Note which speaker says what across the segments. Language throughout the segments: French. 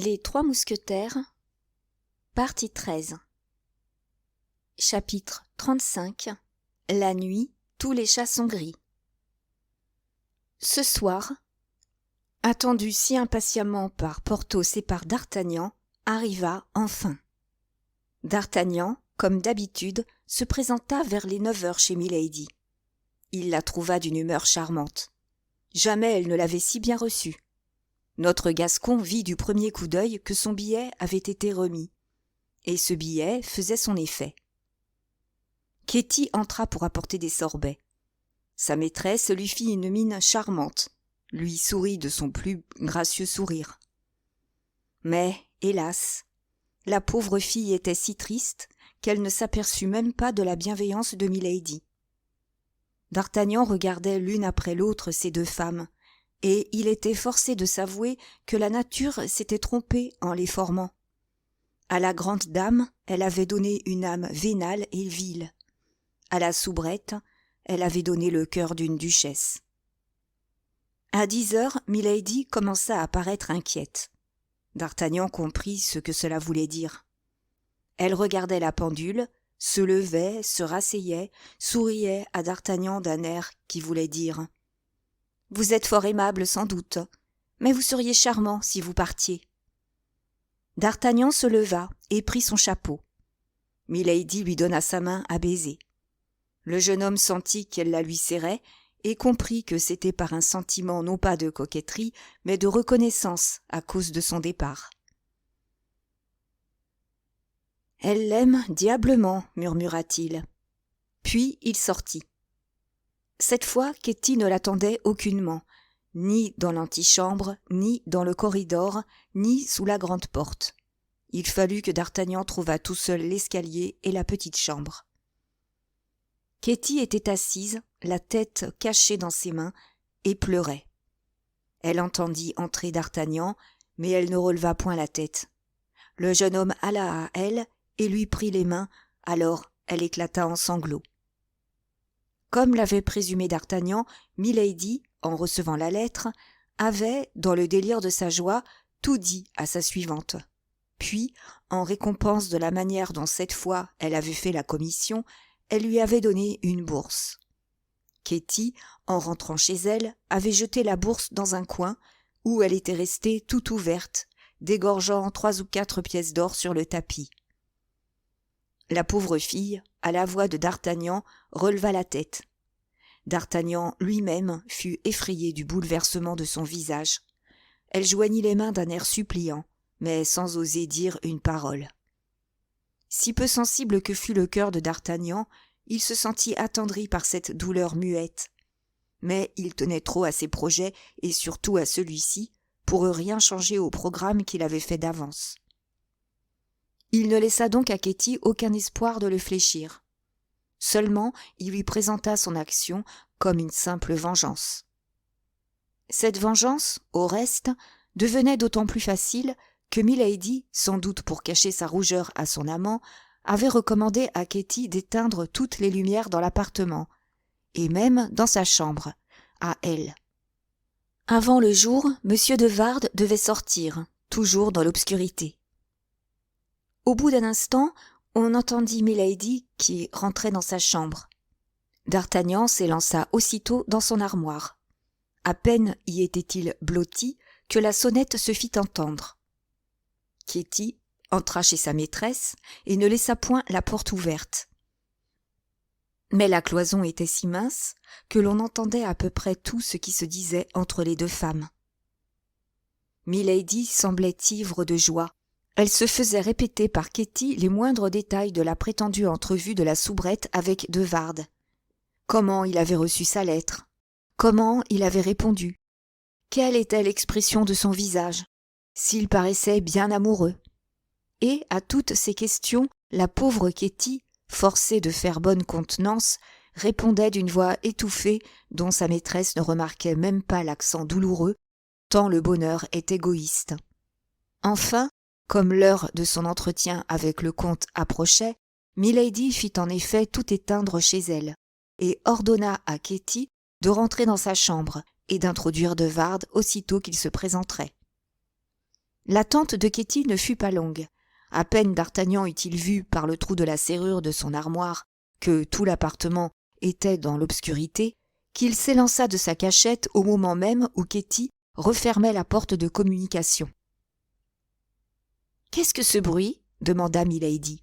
Speaker 1: Les Trois Mousquetaires, partie 13. Chapitre 35. La nuit, tous les chats sont gris. Ce soir, attendu si impatiemment par Porthos et par D'Artagnan, arriva enfin. D'Artagnan, comme d'habitude, se présenta vers les 9 heures chez Milady. Il la trouva d'une humeur charmante. Jamais elle ne l'avait si bien reçue. Notre Gascon vit du premier coup d'œil que son billet avait été remis, et ce billet faisait son effet. Ketty entra pour apporter des sorbets. Sa maîtresse lui fit une mine charmante, lui sourit de son plus gracieux sourire. Mais, hélas, la pauvre fille était si triste qu'elle ne s'aperçut même pas de la bienveillance de Milady. D'Artagnan regardait l'une après l'autre ces deux femmes, et il était forcé de s'avouer que la nature s'était trompée en les formant. À la grande dame, elle avait donné une âme vénale et vile. À la soubrette, elle avait donné le cœur d'une duchesse. À 10 heures, Milady commença à paraître inquiète. D'Artagnan comprit ce que cela voulait dire. Elle regardait la pendule, se levait, se rasseyait, souriait à D'Artagnan d'un air qui voulait dire « Vous êtes fort aimable sans doute, mais vous seriez charmant si vous partiez. » D'Artagnan se leva et prit son chapeau. Milady lui donna sa main à baiser. Le jeune homme sentit qu'elle la lui serrait et comprit que c'était par un sentiment non pas de coquetterie, mais de reconnaissance à cause de son départ. « Elle l'aime diablement, murmura-t-il. Puis il sortit. Cette fois, Ketty ne l'attendait aucunement, ni dans l'antichambre, ni dans le corridor, ni sous la grande porte. Il fallut que D'Artagnan trouvât tout seul l'escalier et la petite chambre. Ketty était assise, la tête cachée dans ses mains, et pleurait. Elle entendit entrer D'Artagnan, mais elle ne releva point la tête. Le jeune homme alla à elle et lui prit les mains, alors elle éclata en sanglots. Comme l'avait présumé D'Artagnan, Milady, en recevant la lettre, avait, dans le délire de sa joie, tout dit à sa suivante. Puis, en récompense de la manière dont cette fois elle avait fait la commission, elle lui avait donné une bourse. Ketty, en rentrant chez elle, avait jeté la bourse dans un coin, où elle était restée toute ouverte, dégorgeant 3 ou 4 pièces d'or sur le tapis. La pauvre fille, à la voix de D'Artagnan, releva la tête. D'Artagnan lui-même fut effrayé du bouleversement de son visage. Elle joignit les mains d'un air suppliant, mais sans oser dire une parole. Si peu sensible que fût le cœur de D'Artagnan, il se sentit attendri par cette douleur muette. Mais il tenait trop à ses projets, et surtout à celui-ci, pour rien changer au programme qu'il avait fait d'avance. Il ne laissa donc à Ketty aucun espoir de le fléchir. Seulement, il lui présenta son action comme une simple vengeance. Cette vengeance, au reste, devenait d'autant plus facile que Milady, sans doute pour cacher sa rougeur à son amant, avait recommandé à Ketty d'éteindre toutes les lumières dans l'appartement, et même dans sa chambre, à elle. Avant le jour, M. de Wardes devait sortir, toujours dans l'obscurité. Au bout d'un instant, on entendit Milady qui rentrait dans sa chambre. D'Artagnan s'élança aussitôt dans son armoire. À peine y était-il blotti que la sonnette se fit entendre. Ketty entra chez sa maîtresse et ne laissa point la porte ouverte. Mais la cloison était si mince que l'on entendait à peu près tout ce qui se disait entre les deux femmes. Milady semblait ivre de joie. Elle se faisait répéter par Ketty les moindres détails de la prétendue entrevue de la soubrette avec de Wardes. Comment il avait reçu sa lettre? Comment il avait répondu? Quelle était l'expression de son visage? S'il paraissait bien amoureux? Et à toutes ces questions, la pauvre Ketty, forcée de faire bonne contenance, répondait d'une voix étouffée dont sa maîtresse ne remarquait même pas l'accent douloureux, tant le bonheur est égoïste. Enfin, comme l'heure de son entretien avec le comte approchait, Milady fit en effet tout éteindre chez elle, et ordonna à Ketty de rentrer dans sa chambre et d'introduire de Wardes aussitôt qu'il se présenterait. L'attente de Ketty ne fut pas longue. À peine d'Artagnan eut-il vu par le trou de la serrure de son armoire que tout l'appartement était dans l'obscurité, qu'il s'élança de sa cachette au moment même où Ketty refermait la porte de communication. « Qu'est-ce que ce bruit ?» demanda Milady.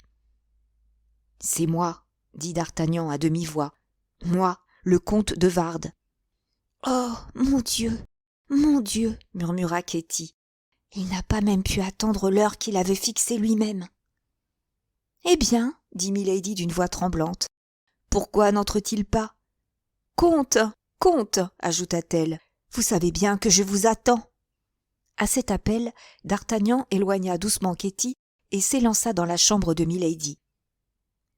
Speaker 1: « C'est moi, » dit d'Artagnan à demi-voix. « Moi, le comte de Wardes. »« Oh, mon Dieu !» murmura Ketty. « Il n'a pas même pu attendre l'heure qu'il avait fixée lui-même. »« Eh bien, » dit Milady d'une voix tremblante, « pourquoi n'entre-t-il pas ? » « Comte, comte !» ajouta-t-elle, « vous savez bien que je vous attends. » À cet appel, d'Artagnan éloigna doucement Ketty et s'élança dans la chambre de Milady.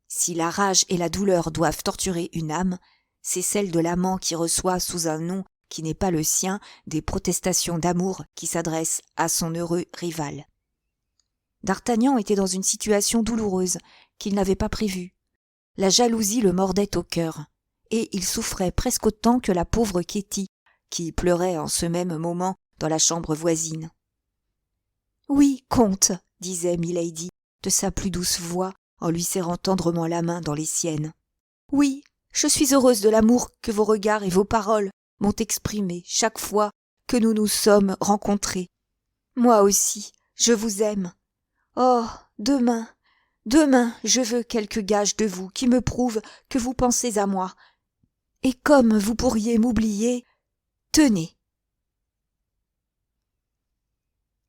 Speaker 1: Si la rage et la douleur doivent torturer une âme, c'est celle de l'amant qui reçoit sous un nom qui n'est pas le sien des protestations d'amour qui s'adressent à son heureux rival. D'Artagnan était dans une situation douloureuse qu'il n'avait pas prévue. La jalousie le mordait au cœur, et il souffrait presque autant que la pauvre Ketty, qui pleurait en ce même moment dans la chambre voisine. « Oui, comte, » disait Milady de sa plus douce voix en lui serrant tendrement la main dans les siennes. « Oui, je suis heureuse de l'amour que vos regards et vos paroles m'ont exprimé chaque fois que nous nous sommes rencontrés. Moi aussi, je vous aime. Oh, demain, je veux quelque gage de vous qui me prouve que vous pensez à moi. Et comme vous pourriez m'oublier, tenez. »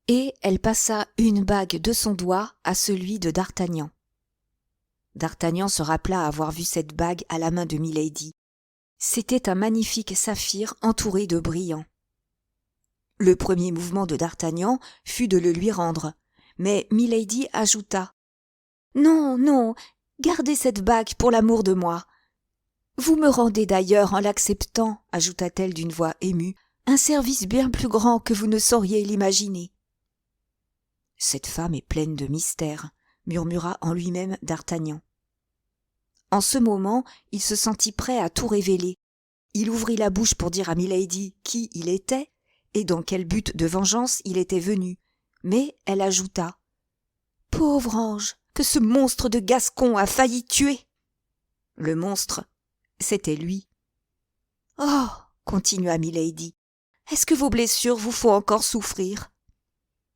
Speaker 1: Et elle passa une bague de son doigt à celui de d'Artagnan. D'Artagnan se rappela avoir vu cette bague à la main de Milady. C'était un magnifique saphir entouré de brillants. Le premier mouvement de d'Artagnan fut de le lui rendre, mais Milady ajouta « Non, non, gardez cette bague pour l'amour de moi. Vous me rendez d'ailleurs en l'acceptant, ajouta-t-elle d'une voix émue, un service bien plus grand que vous ne sauriez l'imaginer. » Cette femme est pleine de mystères, murmura en lui-même d'Artagnan. En ce moment, il se sentit prêt à tout révéler. Il ouvrit la bouche pour dire à Milady qui il était et dans quel but de vengeance il était venu, mais elle ajouta « Pauvre ange, que ce monstre de Gascon a failli tuer !» Le monstre, c'était lui. « Oh !» continua Milady, « est-ce que vos blessures vous font encore souffrir ?»«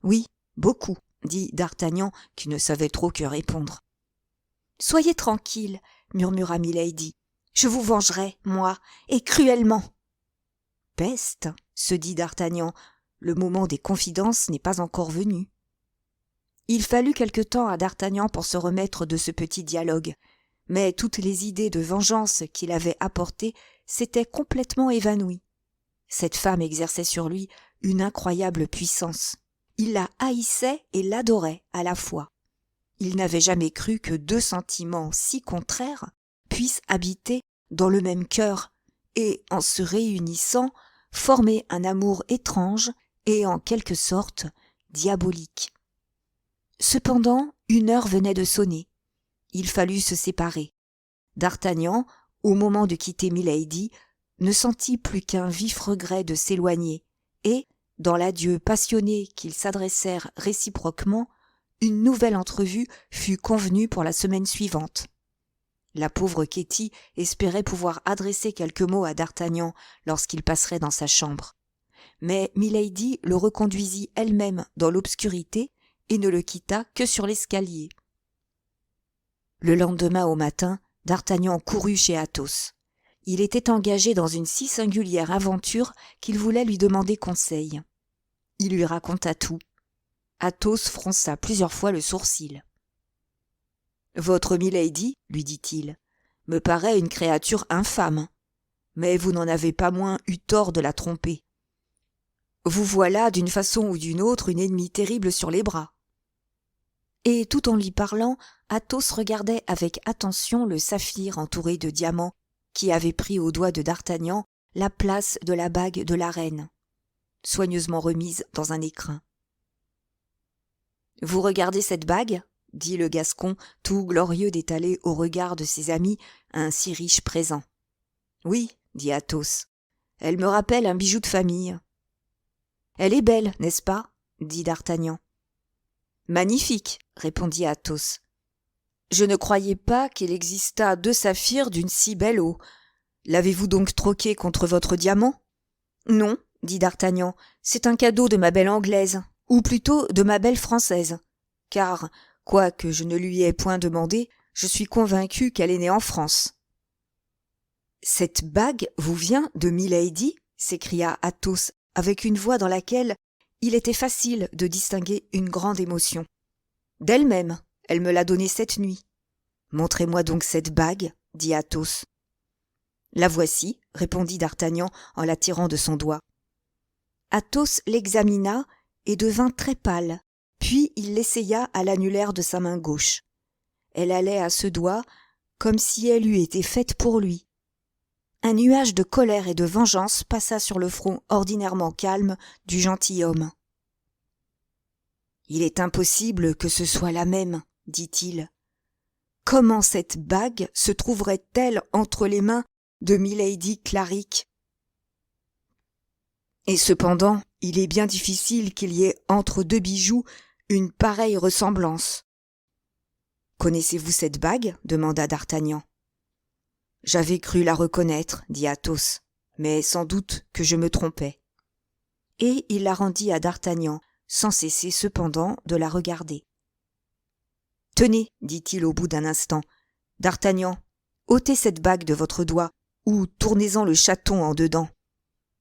Speaker 1: Oui, beaucoup, » dit d'Artagnan qui ne savait trop que répondre. « Soyez tranquille, » murmura Milady, « je vous vengerai, moi, et cruellement. »« Peste !» se dit d'Artagnan, « le moment des confidences n'est pas encore venu. » Il fallut quelque temps à d'Artagnan pour se remettre de ce petit dialogue, mais toutes les idées de vengeance qu'il avait apportées s'étaient complètement évanouies. Cette femme exerçait sur lui une incroyable puissance. Il la haïssait et l'adorait à la fois. Il n'avait jamais cru que deux sentiments si contraires puissent habiter dans le même cœur et, en se réunissant, former un amour étrange et en quelque sorte diabolique. Cependant, une heure venait de sonner. Il fallut se séparer. D'Artagnan, au moment de quitter Milady, ne sentit plus qu'un vif regret de s'éloigner, et, dans l'adieu passionné qu'ils s'adressèrent réciproquement, une nouvelle entrevue fut convenue pour la semaine suivante. La pauvre Ketty espérait pouvoir adresser quelques mots à d'Artagnan lorsqu'il passerait dans sa chambre. Mais Milady le reconduisit elle-même dans l'obscurité et ne le quitta que sur l'escalier. Le lendemain au matin, d'Artagnan courut chez Athos. Il était engagé dans une si singulière aventure qu'il voulait lui demander conseil. Il lui raconta tout. Athos fronça plusieurs fois le sourcil. « Votre Milady, lui dit-il, me paraît une créature infâme, mais vous n'en avez pas moins eu tort de la tromper. Vous voilà d'une façon ou d'une autre une ennemie terrible sur les bras. » Et tout en lui parlant, Athos regardait avec attention le saphir entouré de diamants qui avait pris au doigt de d'Artagnan la place de la bague de la reine, soigneusement remise dans un écrin. « Vous regardez cette bague ?» dit le Gascon, tout glorieux d'étaler au regard de ses amis un si riche présent. « Oui, » dit Athos, « elle me rappelle un bijou de famille. »« Elle est belle, n'est-ce pas ?» dit d'Artagnan. Magnifique, répondit Athos. Je ne croyais pas qu'il existât 2 saphirs d'une si belle eau. L'avez-vous donc troqué contre votre diamant? Non, dit d'Artagnan, c'est un cadeau de ma belle Anglaise, ou plutôt de ma belle Française, car, quoique je ne lui ai point demandé, je suis convaincu qu'elle est née en France. Cette bague vous vient de Milady? S'écria Athos avec une voix dans laquelle il était facile de distinguer une grande émotion. D'elle-même, elle me l'a donnée cette nuit. Montrez-moi donc cette bague, dit Athos. La voici, répondit d'Artagnan en la tirant de son doigt. Athos l'examina et devint très pâle, puis il l'essaya à l'annulaire de sa main gauche. Elle allait à ce doigt comme si elle eût été faite pour lui. Un nuage de colère et de vengeance passa sur le front ordinairement calme du gentilhomme. « Il est impossible que ce soit la même, » dit-il. « Comment cette bague se trouverait-elle entre les mains de Milady Clarick ? Et cependant, il est bien difficile qu'il y ait entre 2 bijoux une pareille ressemblance. »« Connaissez-vous cette bague ? » demanda d'Artagnan. « J'avais cru la reconnaître, » dit Athos, « mais sans doute que je me trompais. » Et il la rendit à d'Artagnan, sans cesser cependant de la regarder. « Tenez, dit-il au bout d'un instant, d'Artagnan, ôtez cette bague de votre doigt, ou tournez-en le chaton en dedans.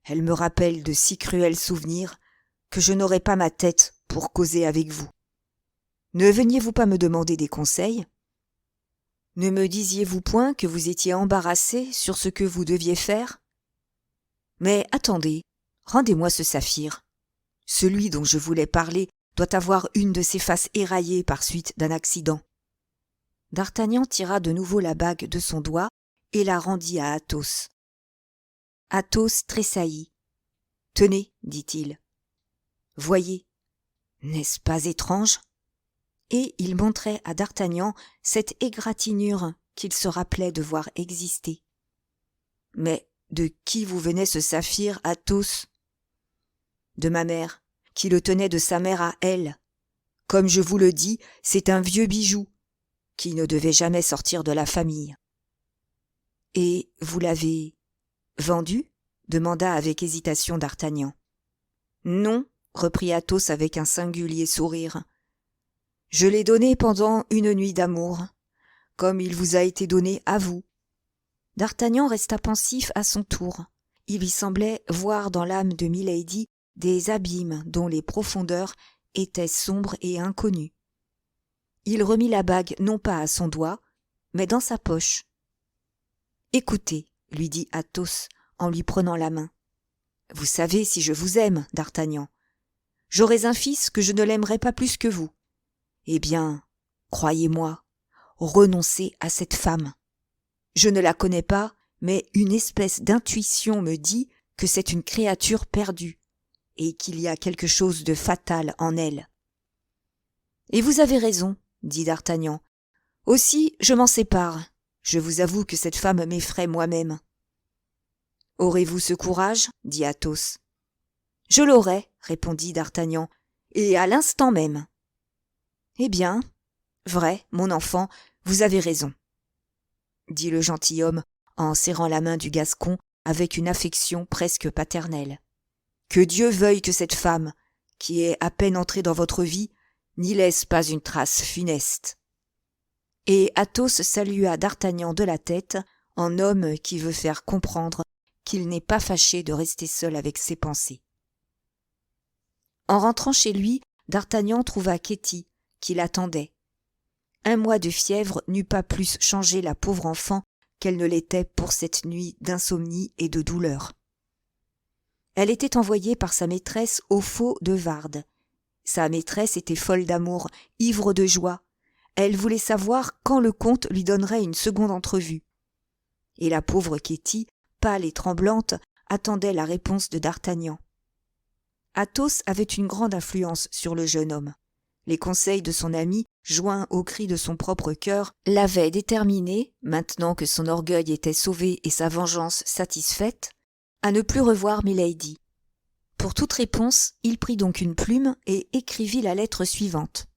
Speaker 1: Elle me rappelle de si cruels souvenirs que je n'aurai pas ma tête pour causer avec vous. Ne veniez-vous pas me demander des conseils ? Ne me disiez-vous point que vous étiez embarrassé sur ce que vous deviez faire ? Mais attendez, rendez-moi ce saphir. Celui dont je voulais parler doit avoir une de ses faces éraillées par suite d'un accident. » D'Artagnan tira de nouveau la bague de son doigt et la rendit à Athos. Athos tressaillit. « Tenez, dit-il. Voyez, n'est-ce pas étrange ? » Et il montrait à d'Artagnan cette égratignure qu'il se rappelait de voir exister. « Mais de qui vous venait ce saphir, Athos ? » ?»« De ma mère, qui le tenait de sa mère à elle. Comme je vous le dis, c'est un vieux bijou, qui ne devait jamais sortir de la famille. »« Et vous l'avez vendu ? » demanda avec hésitation d'Artagnan. « Non, » reprit Athos avec un singulier sourire. « Je l'ai donné pendant une nuit d'amour, comme il vous a été donné à vous. » D'Artagnan resta pensif à son tour. Il lui semblait voir dans l'âme de Milady des abîmes dont les profondeurs étaient sombres et inconnues. Il remit la bague non pas à son doigt, mais dans sa poche. « Écoutez, » lui dit Athos en lui prenant la main. « Vous savez si je vous aime, d'Artagnan. J'aurais un fils que je ne l'aimerais pas plus que vous. Eh bien, croyez-moi, renoncez à cette femme. Je ne la connais pas, mais une espèce d'intuition me dit que c'est une créature perdue et qu'il y a quelque chose de fatal en elle. »« Et vous avez raison, » dit d'Artagnan. « Aussi, je m'en sépare. Je vous avoue que cette femme m'effraie moi-même. »« Aurez-vous ce courage ? » dit Athos. « Je l'aurai, » répondit d'Artagnan, « et à l'instant même. »« Eh bien, vrai, mon enfant, vous avez raison, » dit le gentilhomme en serrant la main du Gascon avec une affection presque paternelle. « Que Dieu veuille que cette femme, qui est à peine entrée dans votre vie, n'y laisse pas une trace funeste. » Et Athos salua d'Artagnan de la tête en homme qui veut faire comprendre qu'il n'est pas fâché de rester seul avec ses pensées. En rentrant chez lui, d'Artagnan trouva Ketty, qui l'attendait. Un mois de fièvre n'eût pas plus changé la pauvre enfant qu'elle ne l'était pour cette nuit d'insomnie et de douleur. Elle était envoyée par sa maîtresse au Faux de Vardes. Sa maîtresse était folle d'amour, ivre de joie. Elle voulait savoir quand le comte lui donnerait une seconde entrevue. Et la pauvre Ketty, pâle et tremblante, attendait la réponse de d'Artagnan. Athos avait une grande influence sur le jeune homme. Les conseils de son ami, joints aux cris de son propre cœur, l'avaient déterminé, maintenant que son orgueil était sauvé et sa vengeance satisfaite, à ne plus revoir Milady. Pour toute réponse, il prit donc une plume et écrivit la lettre suivante.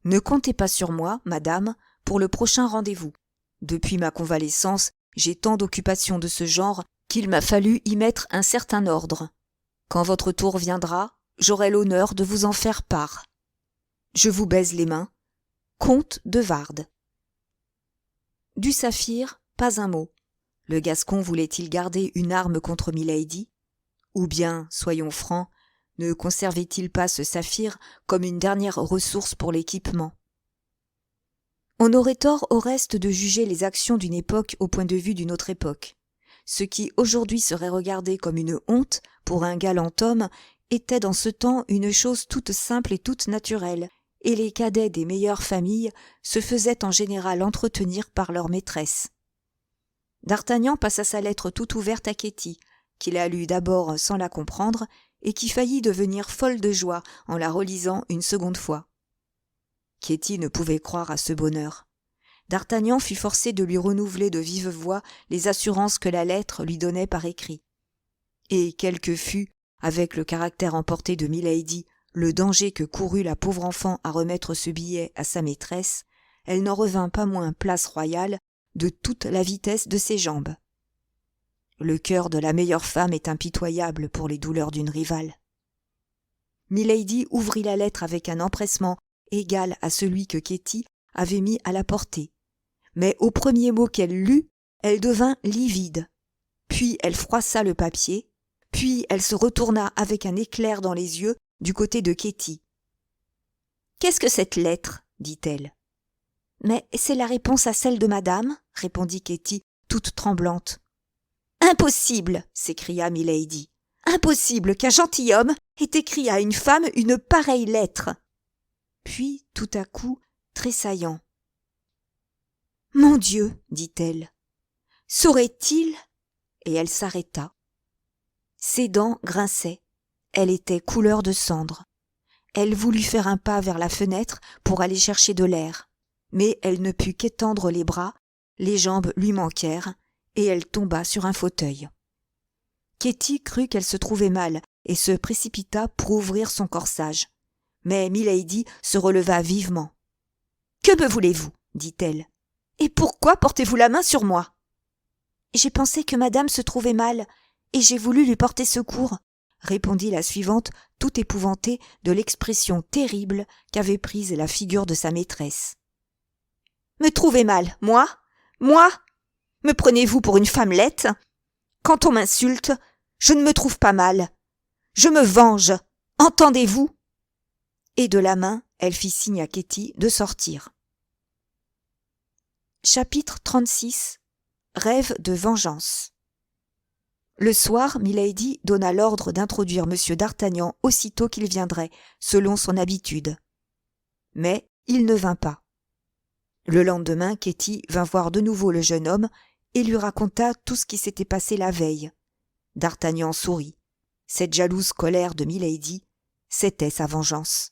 Speaker 1: Ne comptez pas sur moi, madame, pour le prochain rendez-vous. Depuis ma convalescence, j'ai tant d'occupations de ce genre qu'il m'a fallu y mettre un certain ordre. Quand votre tour viendra, j'aurai l'honneur de vous en faire part. Je vous baise les mains. Comte de Wardes. Du Saphir, pas un mot. Le Gascon voulait-il garder une arme contre Milady? Ou bien, soyons francs, ne conservait-il pas ce saphir comme une dernière ressource pour l'équipement? On aurait tort au reste de juger les actions d'une époque au point de vue d'une autre époque. Ce qui aujourd'hui serait regardé comme une honte pour un galant homme était dans ce temps une chose toute simple et toute naturelle, et les cadets des meilleures familles se faisaient en général entretenir par leur maîtresse. D'Artagnan passa sa lettre toute ouverte à Ketty, qui la lut d'abord sans la comprendre, et qui faillit devenir folle de joie en la relisant une seconde fois. Ketty ne pouvait croire à ce bonheur. D'Artagnan fut forcé de lui renouveler de vive voix les assurances que la lettre lui donnait par écrit. Et quel que fût, avec le caractère emporté de Milady, le danger que courut la pauvre enfant à remettre ce billet à sa maîtresse, elle n'en revint pas moins place royale de toute la vitesse de ses jambes. Le cœur de la meilleure femme est impitoyable pour les douleurs d'une rivale. Milady ouvrit la lettre avec un empressement égal à celui que Ketty avait mis à la portée. Mais au premier mot qu'elle lut, elle devint livide. Puis elle froissa le papier, puis elle se retourna avec un éclair dans les yeux du côté de Ketty. « Qu'est-ce que cette lettre ?» dit-elle. « Mais c'est la réponse à celle de madame, » répondit Ketty, toute tremblante. « Impossible !» s'écria Milady. « Impossible qu'un gentilhomme ait écrit à une femme une pareille lettre !» Puis, tout à coup, tressaillant. « Mon Dieu !» dit-elle. « Saurait-il ?» Et elle s'arrêta. Ses dents grinçaient. Elle était couleur de cendre. Elle voulut faire un pas vers la fenêtre pour aller chercher de l'air, mais elle ne put qu'étendre les bras, les jambes lui manquèrent, et elle tomba sur un fauteuil. Ketty crut qu'elle se trouvait mal et se précipita pour ouvrir son corsage. Mais Milady se releva vivement. « Que me voulez-vous » dit-elle. « Et pourquoi portez-vous la main sur moi ?»« J'ai pensé que madame se trouvait mal, et j'ai voulu lui porter secours, » répondit la suivante, tout épouvantée de l'expression terrible qu'avait prise la figure de sa maîtresse. « Me trouver mal, moi ? Moi ? Me prenez-vous pour une femmelette ? Quand on m'insulte, je ne me trouve pas mal. Je me venge, entendez-vous ?» Et de la main, elle fit signe à Ketty de sortir. Chapitre 36. Rêve de vengeance. Le soir, Milady donna l'ordre d'introduire M. d'Artagnan aussitôt qu'il viendrait, selon son habitude. Mais il ne vint pas. Le lendemain, Ketty vint voir de nouveau le jeune homme et lui raconta tout ce qui s'était passé la veille. D'Artagnan sourit. Cette jalouse colère de Milady, c'était sa vengeance.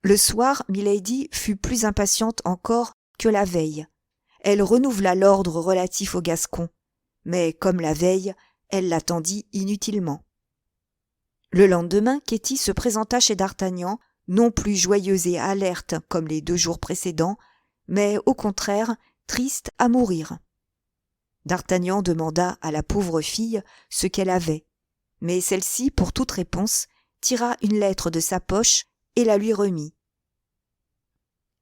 Speaker 1: Le soir, Milady fut plus impatiente encore que la veille. Elle renouvela l'ordre relatif au Gascon, mais comme la veille, elle l'attendit inutilement. Le lendemain, Ketty se présenta chez d'Artagnan, non plus joyeuse et alerte comme les 2 jours précédents, mais au contraire triste à mourir. D'Artagnan demanda à la pauvre fille ce qu'elle avait, mais celle-ci, pour toute réponse, tira une lettre de sa poche et la lui remit.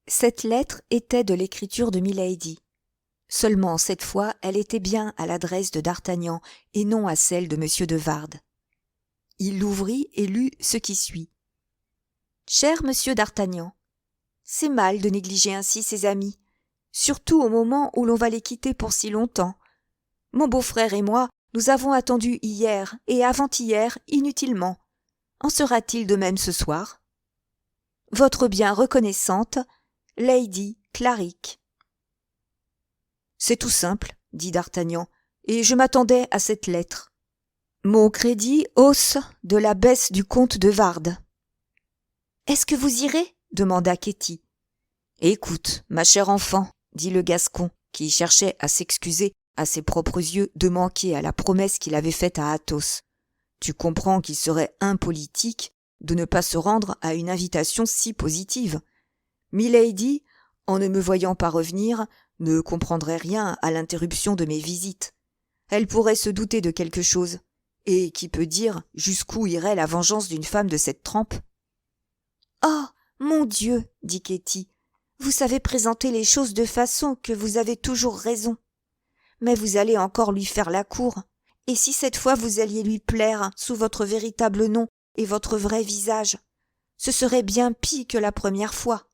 Speaker 1: Cette lettre était de l'écriture de Milady. Seulement cette fois, elle était bien à l'adresse de d'Artagnan et non à celle de M. de Wardes. Il l'ouvrit et lut ce qui suit. « Cher Monsieur d'Artagnan, c'est mal de négliger ainsi ses amis, surtout au moment où l'on va les quitter pour si longtemps. Mon beau-frère et moi, nous avons attendu hier et avant-hier inutilement. En sera-t-il de même ce soir ? Votre bien reconnaissante, Lady Clarick. » C'est tout simple, dit d'Artagnan, et je m'attendais à cette lettre. Mon crédit hausse de la baisse du comte de Wardes. Est-ce que vous irez ? demanda Ketty. Écoute, ma chère enfant, dit le Gascon, qui cherchait à s'excuser à ses propres yeux de manquer à la promesse qu'il avait faite à Athos. Tu comprends qu'il serait impolitique de ne pas se rendre à une invitation si positive. Milady, en ne me voyant pas revenir, ne comprendrait rien à l'interruption de mes visites. Elle pourrait se douter de quelque chose, et qui peut dire jusqu'où irait la vengeance d'une femme de cette trempe? Oh, mon Dieu, dit Ketty, vous savez présenter les choses de façon que vous avez toujours raison. Mais vous allez encore lui faire la cour, et si cette fois vous alliez lui plaire sous votre véritable nom et votre vrai visage, ce serait bien pis que la première fois.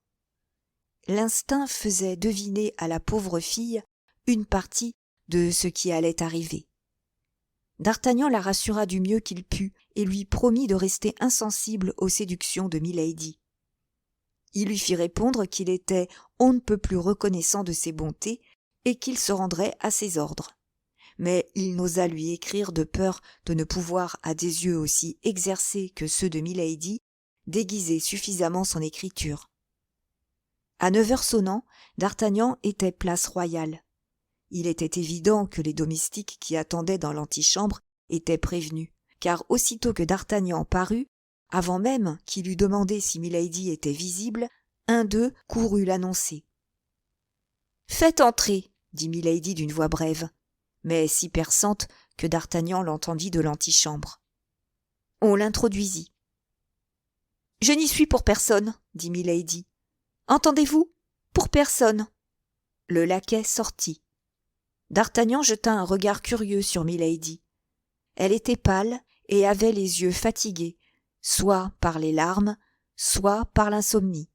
Speaker 1: L'instinct faisait deviner à la pauvre fille une partie de ce qui allait arriver. D'Artagnan la rassura du mieux qu'il put et lui promit de rester insensible aux séductions de Milady. Il lui fit répondre qu'il était on ne peut plus reconnaissant de ses bontés et qu'il se rendrait à ses ordres. Mais il n'osa lui écrire de peur de ne pouvoir, à des yeux aussi exercés que ceux de Milady, déguiser suffisamment son écriture. À 9 heures sonnant, D'Artagnan était place Royale. Il était évident que les domestiques qui attendaient dans l'antichambre étaient prévenus, car aussitôt que D'Artagnan parut, avant même qu'il eût demandé si Milady était visible, un d'eux courut l'annoncer. « Faites entrer, dit Milady d'une voix brève, mais si perçante que D'Artagnan l'entendit de l'antichambre. On l'introduisit. « Je n'y suis pour personne, dit Milady. Entendez-vous? Pour personne. » Le laquais sortit. D'Artagnan jeta un regard curieux sur Milady. Elle était pâle et avait les yeux fatigués, soit par les larmes, soit par l'insomnie.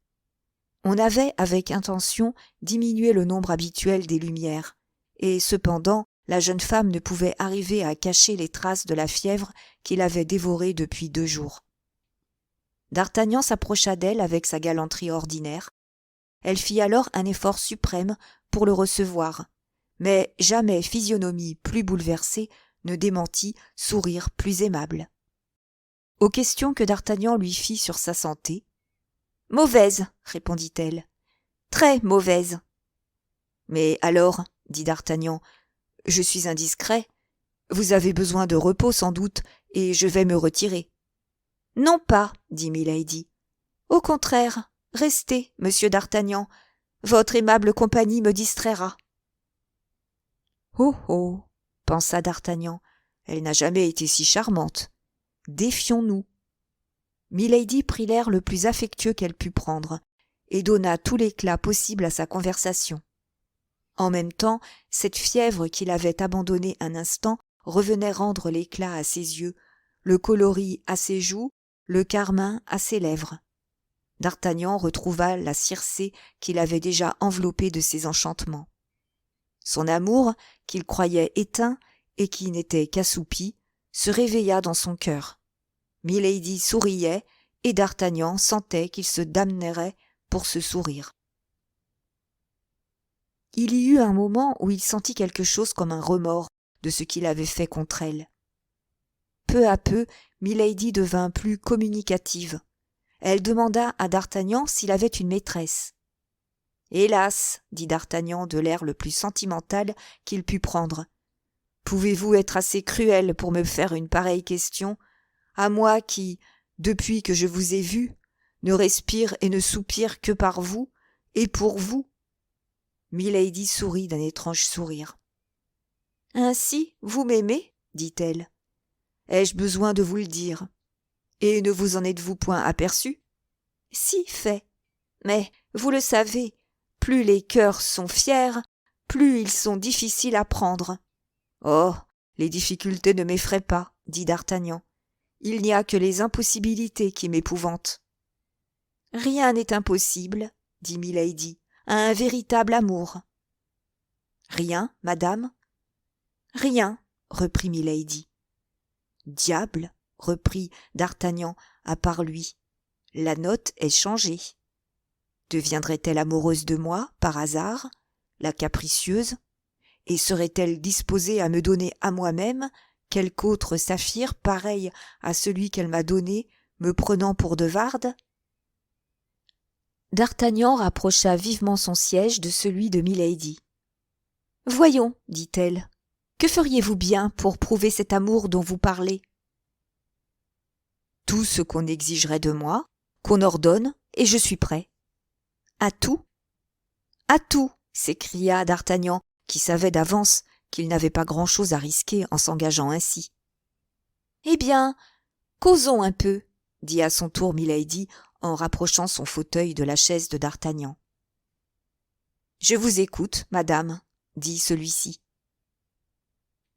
Speaker 1: On avait, avec intention, diminué le nombre habituel des lumières, et cependant la jeune femme ne pouvait arriver à cacher les traces de la fièvre qui l'avait dévorée depuis 2 jours. D'Artagnan s'approcha d'elle avec sa galanterie ordinaire. Elle fit alors un effort suprême pour le recevoir, mais jamais physionomie plus bouleversée ne démentit sourire plus aimable. Aux questions que D'Artagnan lui fit sur sa santé, « Mauvaise, répondit-elle. Très mauvaise. Mais alors, dit D'Artagnan, je suis indiscret. Vous avez besoin de repos sans doute, et je vais me retirer. Non pas, dit Milady. Au contraire, restez, monsieur D'Artagnan. Votre aimable compagnie me distraira. Oh oh, pensa D'Artagnan, elle n'a jamais été si charmante. Défions-nous. Milady prit l'air le plus affectueux qu'elle put prendre, et donna tout l'éclat possible à sa conversation. En même temps, cette fièvre qui l'avait abandonnée un instant revenait rendre l'éclat à ses yeux, le coloris à ses joues, le carmin à ses lèvres. D'Artagnan retrouva la Circé qu'il avait déjà enveloppée de ses enchantements. Son amour, qu'il croyait éteint et qui n'était qu'assoupi, se réveilla dans son cœur. Milady souriait et D'Artagnan sentait qu'il se damnerait pour ce sourire. Il y eut un moment où il sentit quelque chose comme un remords de ce qu'il avait fait contre elle. Peu à peu, Milady devint plus communicative. Elle demanda à D'Artagnan s'il avait une maîtresse. « Hélas, dit D'Artagnan de l'air le plus sentimental qu'il put prendre. Pouvez-vous être assez cruel pour me faire une pareille question, à moi qui, depuis que je vous ai vu, ne respire et ne soupire que par vous et pour vous ?» Milady sourit d'un étrange sourire. « Ainsi, vous m'aimez ?» dit-elle. « Ai-je besoin de vous le dire? Et ne vous en êtes-vous point aperçu? » « Si fait. Mais, vous le savez, plus les cœurs sont fiers, plus ils sont difficiles à prendre. »« Oh, les difficultés ne m'effraient pas, » dit D'Artagnan. « Il n'y a que les impossibilités qui m'épouvantent. »« Rien n'est impossible, » dit Milady, « à un véritable amour. »« Rien, madame ?»« Rien, » reprit Milady. « Diable, » reprit D'Artagnan à part lui, « la note est changée. Deviendrait-elle amoureuse de moi, par hasard, la capricieuse, et serait-elle disposée à me donner à moi-même quelque autre saphir pareil à celui qu'elle m'a donné, me prenant pour de Vardes ? » D'Artagnan rapprocha vivement son siège de celui de Milady. « Voyons, dit-elle, que feriez-vous bien pour prouver cet amour dont vous parlez ? » « Tout ce qu'on exigerait de moi, qu'on ordonne, et je suis prêt. » À tout? À tout, s'écria d'Artagnan, qui savait d'avance qu'il n'avait pas grand-chose à risquer en s'engageant ainsi. Eh bien, causons un peu, dit à son tour Milady en rapprochant son fauteuil de la chaise de d'Artagnan. Je vous écoute, madame, dit celui-ci.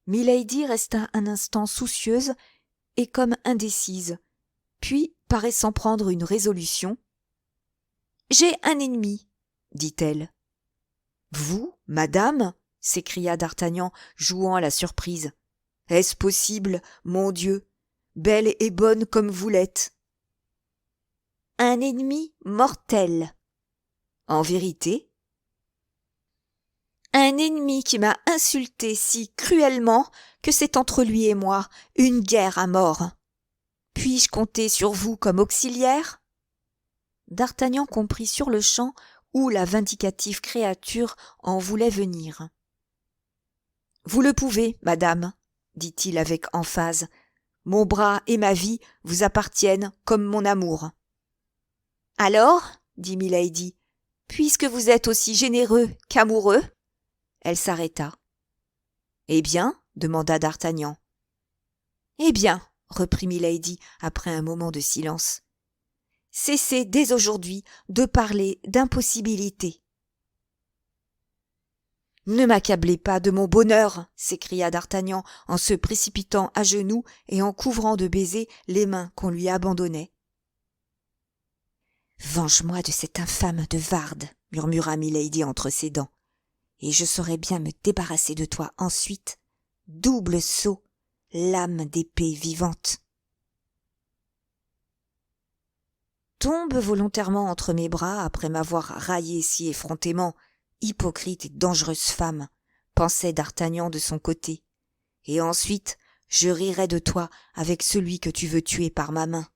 Speaker 1: Milady resta un instant soucieuse et comme indécise, puis, paraissant prendre une résolution, « J'ai un ennemi, dit-elle. »« Vous, madame ?» s'écria d'Artagnan, jouant à la surprise. « Est-ce possible, mon Dieu, belle et bonne comme vous l'êtes ?»« Un ennemi mortel. »« En vérité ?»« Un ennemi qui m'a insulté si cruellement que c'est entre lui et moi une guerre à mort. Puis-je compter sur vous comme auxiliaire ?» D'Artagnan comprit sur-le-champ où la vindicative créature en voulait venir. « Vous le pouvez, madame, » dit-il avec emphase. « Mon bras et ma vie vous appartiennent comme mon amour. »« Alors, » dit Milady, « puisque vous êtes aussi généreux qu'amoureux ?» Elle s'arrêta. « Eh bien ?» demanda d'Artagnan. « Eh bien » reprit Milady après un moment de silence. « Cessez dès aujourd'hui de parler d'impossibilité. »« Ne m'accablez pas de mon bonheur !» s'écria d'Artagnan en se précipitant à genoux et en couvrant de baisers les mains qu'on lui abandonnait. « Venge-moi de cette infâme de Warde, murmura Milady entre ses dents, et je saurai bien me débarrasser de toi ensuite, double sot, lame d'épée vivante. » Tombe volontairement entre mes bras après m'avoir raillé si effrontément, hypocrite et dangereuse femme, pensait d'Artagnan de son côté, et ensuite je rirai de toi avec celui que tu veux tuer par ma main.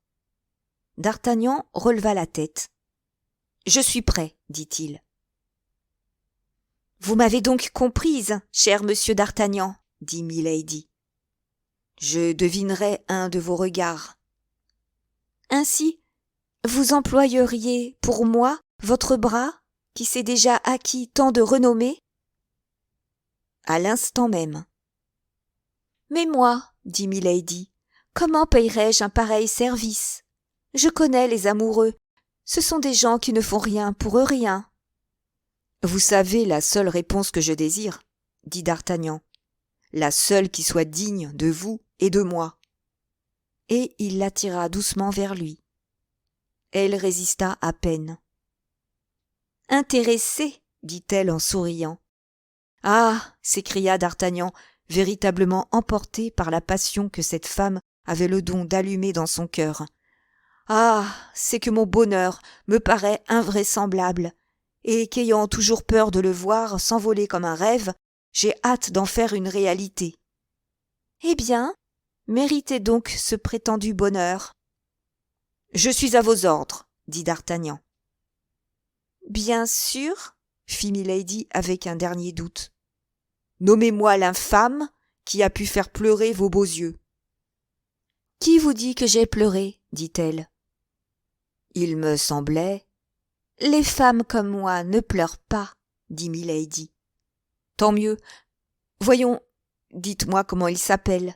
Speaker 1: D'Artagnan releva la tête. « Je suis prêt, dit-il. »« Vous m'avez donc comprise, cher monsieur d'Artagnan, dit Milady. Je devinerai un de vos regards. Ainsi, vous employeriez pour moi votre bras, qui s'est déjà acquis tant de renommée ? À l'instant même. Mais moi, dit Milady, comment payerais-je un pareil service ? Je connais les amoureux. Ce sont des gens qui ne font rien pour eux rien. Vous savez la seule réponse que je désire, dit d'Artagnan, la seule qui soit digne de vous et de moi. Et il l'attira doucement vers lui. Elle résista à peine. Intéressée, dit-elle en souriant. Ah, s'écria d'Artagnan, véritablement emporté par la passion que cette femme avait le don d'allumer dans son cœur. Ah, c'est que mon bonheur me paraît invraisemblable, et qu'ayant toujours peur de le voir s'envoler comme un rêve, j'ai hâte d'en faire une réalité. Eh bien, méritez donc ce prétendu bonheur. Je suis à vos ordres, dit d'Artagnan. Bien sûr, fit Milady avec un dernier doute. Nommez-moi l'infâme qui a pu faire pleurer vos beaux yeux. Qui vous dit que j'ai pleuré, dit-elle. Il me semblait. Les femmes comme moi ne pleurent pas, dit Milady. Tant mieux. Voyons, dites-moi comment il s'appelle.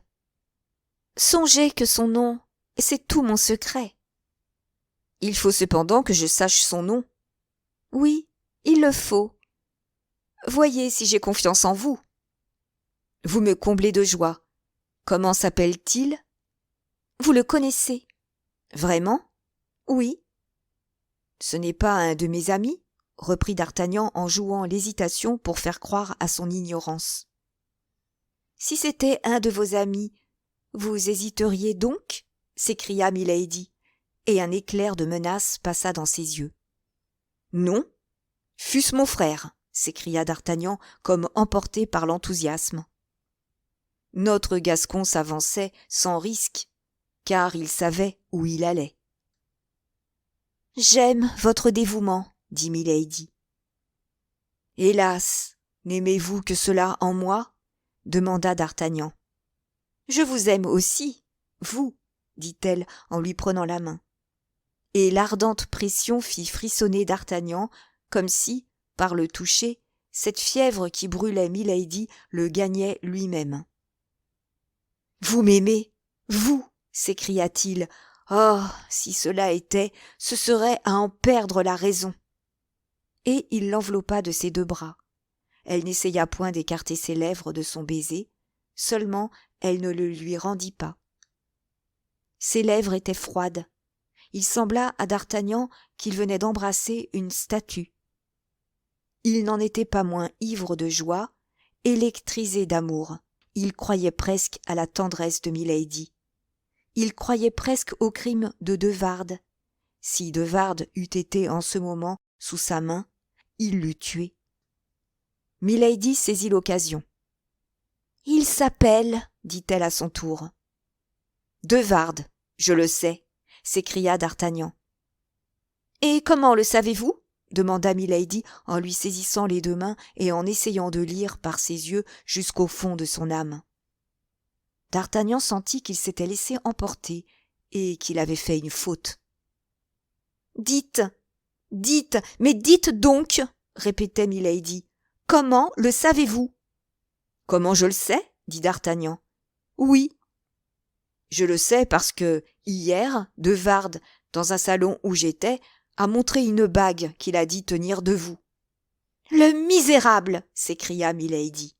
Speaker 1: Songez que son nom, c'est tout mon secret. Il faut cependant que je sache son nom. Oui, il le faut. Voyez si j'ai confiance en vous. Vous me comblez de joie. Comment s'appelle-t-il ? Vous le connaissez. Vraiment ? Oui. Ce n'est pas un de mes amis ? Reprit d'Artagnan en jouant l'hésitation pour faire croire à son ignorance. Si c'était un de vos amis, vous hésiteriez donc ? S'écria Milady, et un éclair de menace passa dans ses yeux. Non, fût-ce mon frère, s'écria d'Artagnan comme emporté par l'enthousiasme. Notre Gascon s'avançait sans risque, car il savait où il allait. J'aime votre dévouement, dit Milady. Hélas, n'aimez-vous que cela en moi ? Demanda d'Artagnan. Je vous aime aussi, vous, dit-elle en lui prenant la main. Et l'ardente pression fit frissonner d'Artagnan comme si, par le toucher, cette fièvre qui brûlait Milady le gagnait lui-même. « Vous m'aimez, vous !» s'écria-t-il. « Oh, si cela était, ce serait à en perdre la raison !» Et il l'enveloppa de ses 2 bras. Elle n'essaya point d'écarter ses lèvres de son baiser, seulement elle ne le lui rendit pas. Ses lèvres étaient froides. Il sembla à d'Artagnan qu'il venait d'embrasser une statue. Il n'en était pas moins ivre de joie, électrisé d'amour. Il croyait presque à la tendresse de Milady. Il croyait presque au crime de De Wardes. Si De Wardes eût été en ce moment sous sa main, il l'eût tué. Milady saisit l'occasion. « Il s'appelle, dit-elle à son tour. »« De Wardes, je le sais, » s'écria d'Artagnan. « Et comment le savez-vous » demanda Milady en lui saisissant les 2 mains et en essayant de lire par ses yeux jusqu'au fond de son âme. D'Artagnan sentit qu'il s'était laissé emporter et qu'il avait fait une faute. « Dites, dites, mais dites donc » répétait Milady. « Comment le savez-vous » ?« Comment je le sais ?» dit d'Artagnan. « Oui. »« Je le sais parce que, hier, De Wardes, dans un salon où j'étais, a montré une bague qu'il a dit tenir de vous. »« Le misérable !» s'écria Milady.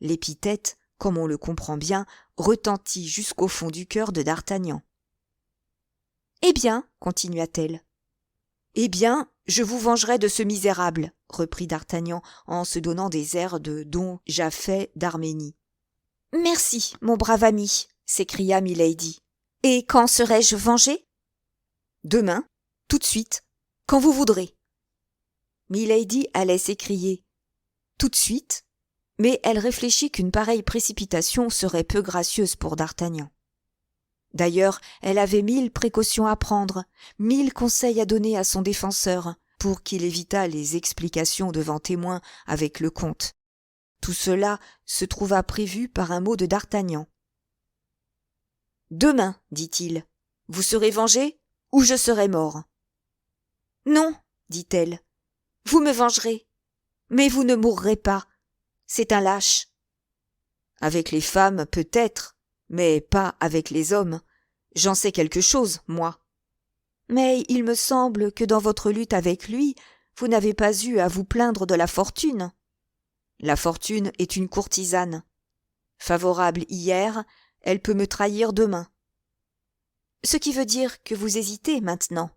Speaker 1: L'épithète, comme on le comprend bien, retentit jusqu'au fond du cœur de d'Artagnan. « Eh bien, continua-t-elle. « Eh bien, je vous vengerai de ce misérable, reprit d'Artagnan en se donnant des airs de Don Japhet d'Arménie. « Merci, mon brave ami, s'écria Milady. Et quand serai-je vengée ? Demain, tout de suite, quand vous voudrez. Milady allait s'écrier tout de suite, mais elle réfléchit qu'une pareille précipitation serait peu gracieuse pour d'Artagnan. D'ailleurs, elle avait 1000 précautions à prendre, 1000 conseils à donner à son défenseur, pour qu'il évitât les explications devant témoins avec le comte. Tout cela se trouva prévu par un mot de d'Artagnan. « Demain, dit-il, vous serez vengé ou je serai mort. »« Non, dit-elle, vous me vengerez, mais vous ne mourrez pas. C'est un lâche. »« Avec les femmes, peut-être, mais pas avec les hommes. J'en sais quelque chose, moi. Mais il me semble que dans votre lutte avec lui, vous n'avez pas eu à vous plaindre de la fortune. La fortune est une courtisane. Favorable hier, elle peut me trahir demain. Ce qui veut dire que vous hésitez maintenant.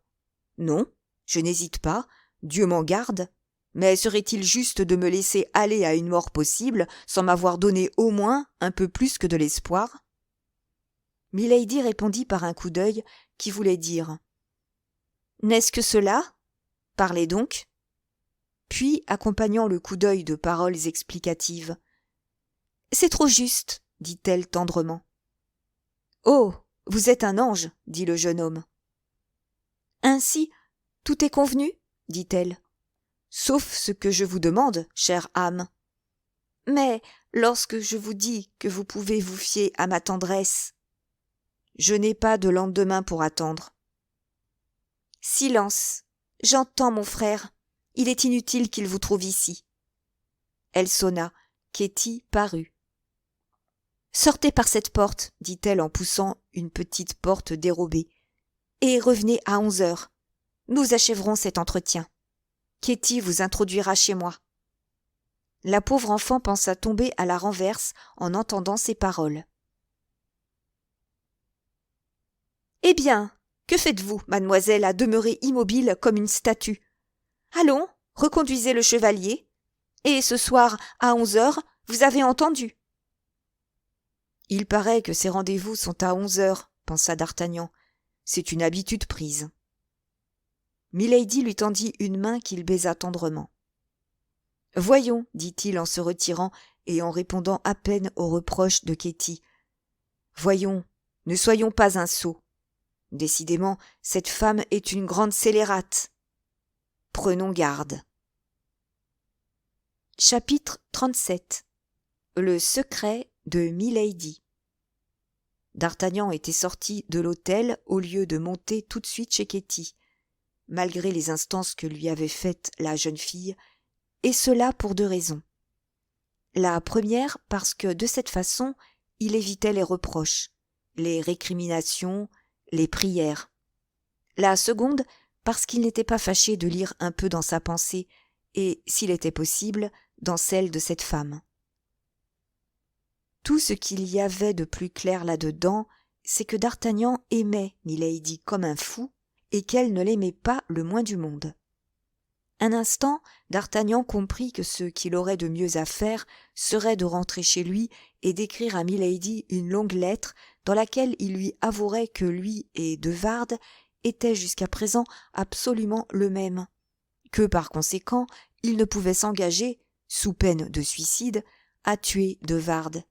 Speaker 1: Non, je n'hésite pas, Dieu m'en garde. Mais serait-il juste de me laisser aller à une mort possible sans m'avoir donné au moins un peu plus que de l'espoir ? Milady répondit par un coup d'œil qui voulait dire « N'est-ce que cela ? Parlez donc !» Puis, accompagnant le coup d'œil de paroles explicatives. « C'est trop juste, » dit-elle tendrement. « Oh, vous êtes un ange, » dit le jeune homme. « Ainsi, tout est convenu ?» dit-elle. « Sauf ce que je vous demande, chère âme. Mais lorsque je vous dis que vous pouvez vous fier à ma tendresse, je n'ai pas de lendemain pour attendre. » « Silence, j'entends mon frère, il est inutile qu'il vous trouve ici. » Elle sonna, Ketty parut. « Sortez par cette porte, dit-elle en poussant une petite porte dérobée, et revenez à 11 heures. Nous achèverons cet entretien. Ketty vous introduira chez moi. » La pauvre enfant pensa tomber à la renverse en entendant ces paroles. « Eh bien, que faites-vous, mademoiselle, à demeurer immobile comme une statue ? Allons, reconduisez le chevalier. Et ce soir, à 11 heures, vous avez entendu. » « Il paraît que ces rendez-vous sont à 11 heures, pensa d'Artagnan. C'est une habitude prise. » Milady lui tendit une main qu'il baisa tendrement. « Voyons, dit-il en se retirant et en répondant à peine aux reproches de Ketty. « Voyons, ne soyons pas un sot. Décidément, cette femme est une grande scélérate. Prenons garde. » Chapitre 37. Le secret de Milady. D'Artagnan était sorti de l'hôtel au lieu de monter tout de suite chez Ketty. malgré les instances que lui avait faites la jeune fille, et cela pour 2 raisons. La première, parce que de cette façon, il évitait les reproches, les récriminations, les prières. La seconde, parce qu'il n'était pas fâché de lire un peu dans sa pensée, et, s'il était possible, dans celle de cette femme. Tout ce qu'il y avait de plus clair là-dedans, c'est que d'Artagnan aimait Milady comme un fou, et qu'elle ne l'aimait pas le moins du monde. Un instant, d'Artagnan comprit que ce qu'il aurait de mieux à faire serait de rentrer chez lui et d'écrire à Milady une longue lettre dans laquelle il lui avouerait que lui et de Wardes étaient jusqu'à présent absolument le même, que par conséquent il ne pouvait s'engager, sous peine de suicide, à tuer de Wardes.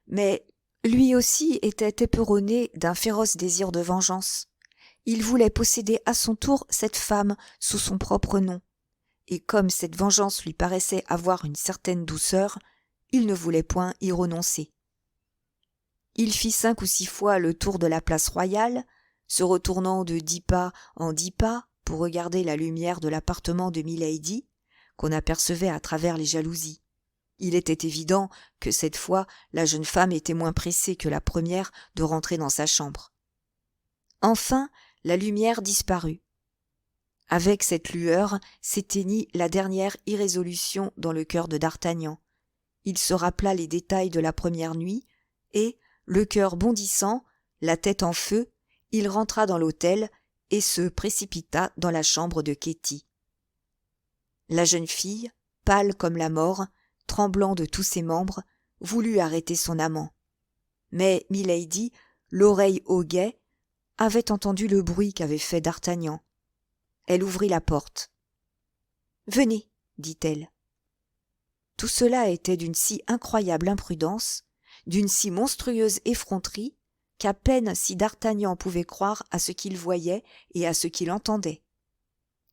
Speaker 1: Mais lui aussi était éperonné d'un féroce désir de vengeance. Il voulait posséder à son tour cette femme sous son propre nom, et comme cette vengeance lui paraissait avoir une certaine douceur, il ne voulait point y renoncer. Il fit 5 ou 6 fois le tour de la place royale, se retournant de 10 pas en 10 pas pour regarder la lumière de l'appartement de Milady, qu'on apercevait à travers les jalousies. Il était évident que cette fois la jeune femme était moins pressée que la première de rentrer dans sa chambre. Enfin, la lumière disparut. Avec cette lueur s'éteignit la dernière irrésolution dans le cœur de d'Artagnan. Il se rappela les détails de la première nuit, et, le cœur bondissant, la tête en feu, il rentra dans l'hôtel et se précipita dans la chambre de Ketty. La jeune fille, pâle comme la mort, tremblant de tous ses membres, voulut arrêter son amant. Mais Milady, l'oreille au guet, avait entendu le bruit qu'avait fait d'Artagnan. Elle ouvrit la porte. « Venez, dit-elle. » Tout cela était d'une si incroyable imprudence, d'une si monstrueuse effronterie, qu'à peine si d'Artagnan pouvait croire à ce qu'il voyait et à ce qu'il entendait.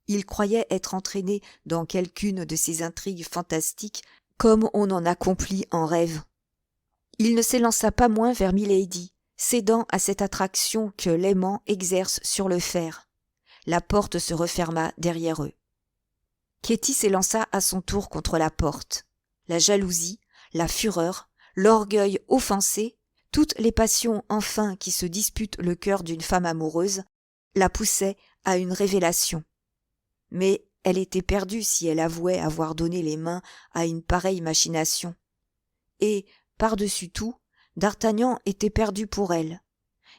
Speaker 1: Il croyait être entraîné dans quelqu'une de ces intrigues fantastiques comme on en accomplit en rêve. Il ne s'élança pas moins vers Milady, cédant à cette attraction que l'aimant exerce sur le fer. La porte se referma derrière eux. Ketty s'élança à son tour contre la porte. La jalousie, la fureur, l'orgueil offensé, toutes les passions enfin qui se disputent le cœur d'une femme amoureuse, la poussaient à une révélation. Mais elle était perdue si elle avouait avoir donné les mains à une pareille machination. Et, par-dessus tout, d'Artagnan était perdu pour elle.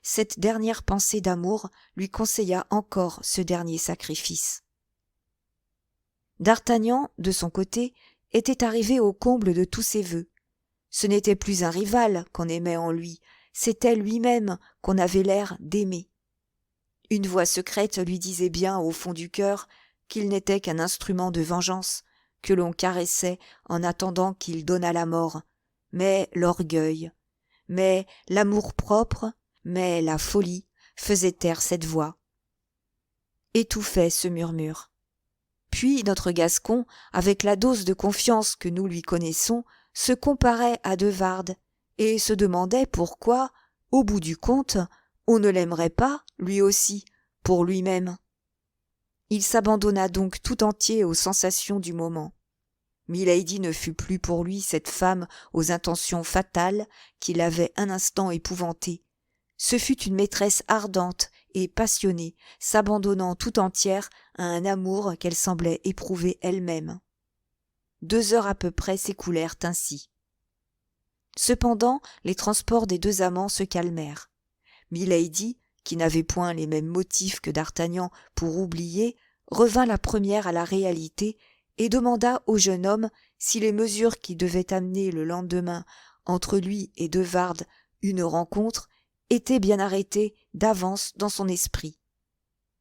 Speaker 1: Cette dernière pensée d'amour lui conseilla encore ce dernier sacrifice. D'Artagnan, de son côté, était arrivé au comble de tous ses vœux. Ce n'était plus un rival qu'on aimait en lui, c'était lui-même qu'on avait l'air d'aimer. Une voix secrète lui disait bien au fond du cœur qu'il n'était qu'un instrument de vengeance, que l'on caressait en attendant qu'il donnât la mort, mais l'orgueil, mais l'amour-propre, mais la folie faisaient taire cette voix. Étouffait ce murmure. Puis notre Gascon, avec la dose de confiance que nous lui connaissons, se comparait à de Wardes et se demandait pourquoi, au bout du compte, on ne l'aimerait pas, lui aussi, pour lui-même. Il s'abandonna donc tout entier aux sensations du moment. Milady ne fut plus pour lui cette femme aux intentions fatales qui l'avait un instant épouvanté. Ce fut une maîtresse ardente et passionnée, s'abandonnant tout entière à un amour qu'elle semblait éprouver elle-même. 2 heures à peu près s'écoulèrent ainsi. Cependant, les transports des 2 amants se calmèrent. Milady, qui n'avait point les mêmes motifs que d'Artagnan pour oublier, revint la première à la réalité et demanda au jeune homme si les mesures qui devaient amener le lendemain entre lui et de Wardes une rencontre étaient bien arrêtées d'avance dans son esprit.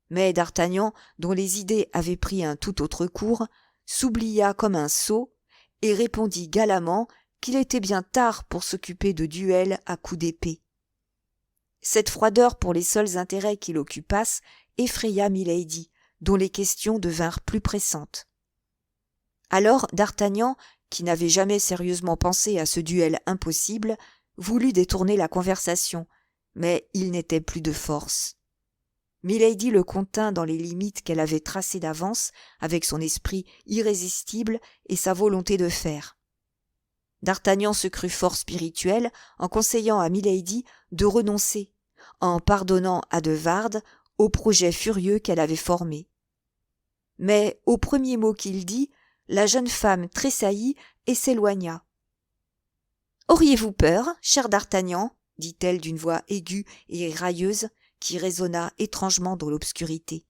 Speaker 1: Mais d'Artagnan, dont les idées avaient pris un tout autre cours, s'oublia comme un sot et répondit galamment qu'il était bien tard pour s'occuper de duels à coups d'épée. Cette froideur pour les seuls intérêts qui l'occupassent effraya Milady, dont les questions devinrent plus pressantes. Alors d'Artagnan, qui n'avait jamais sérieusement pensé à ce duel impossible, voulut détourner la conversation, mais il n'était plus de force. Milady le contint dans les limites qu'elle avait tracées d'avance, avec son esprit irrésistible et sa volonté de faire. D'Artagnan se crut fort spirituel en conseillant à Milady de renoncer, en pardonnant à de Wardes au projet furieux qu'elle avait formé. Mais au premier mot qu'il dit, la jeune femme tressaillit et s'éloigna. « Auriez-vous peur, cher d'Artagnan ?» dit-elle d'une voix aiguë et railleuse qui résonna étrangement dans l'obscurité.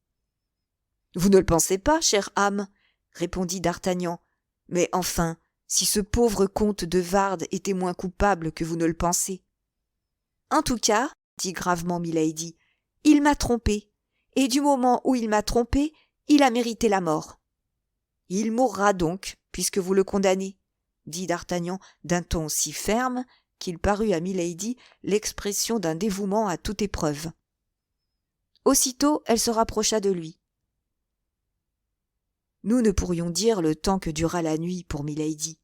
Speaker 1: « Vous ne le pensez pas, chère âme, » répondit d'Artagnan, « mais enfin, si ce pauvre comte de Wardes était moins coupable que vous ne le pensez. »« En tout cas, » dit gravement Milady, « il m'a trompée, et du moment où il m'a trompée, il a mérité la mort. »« Il mourra donc, puisque vous le condamnez, » dit d'Artagnan d'un ton si ferme qu'il parut à Milady l'expression d'un dévouement à toute épreuve. Aussitôt, elle se rapprocha de lui. Nous ne pourrions dire le temps que dura la nuit pour Milady,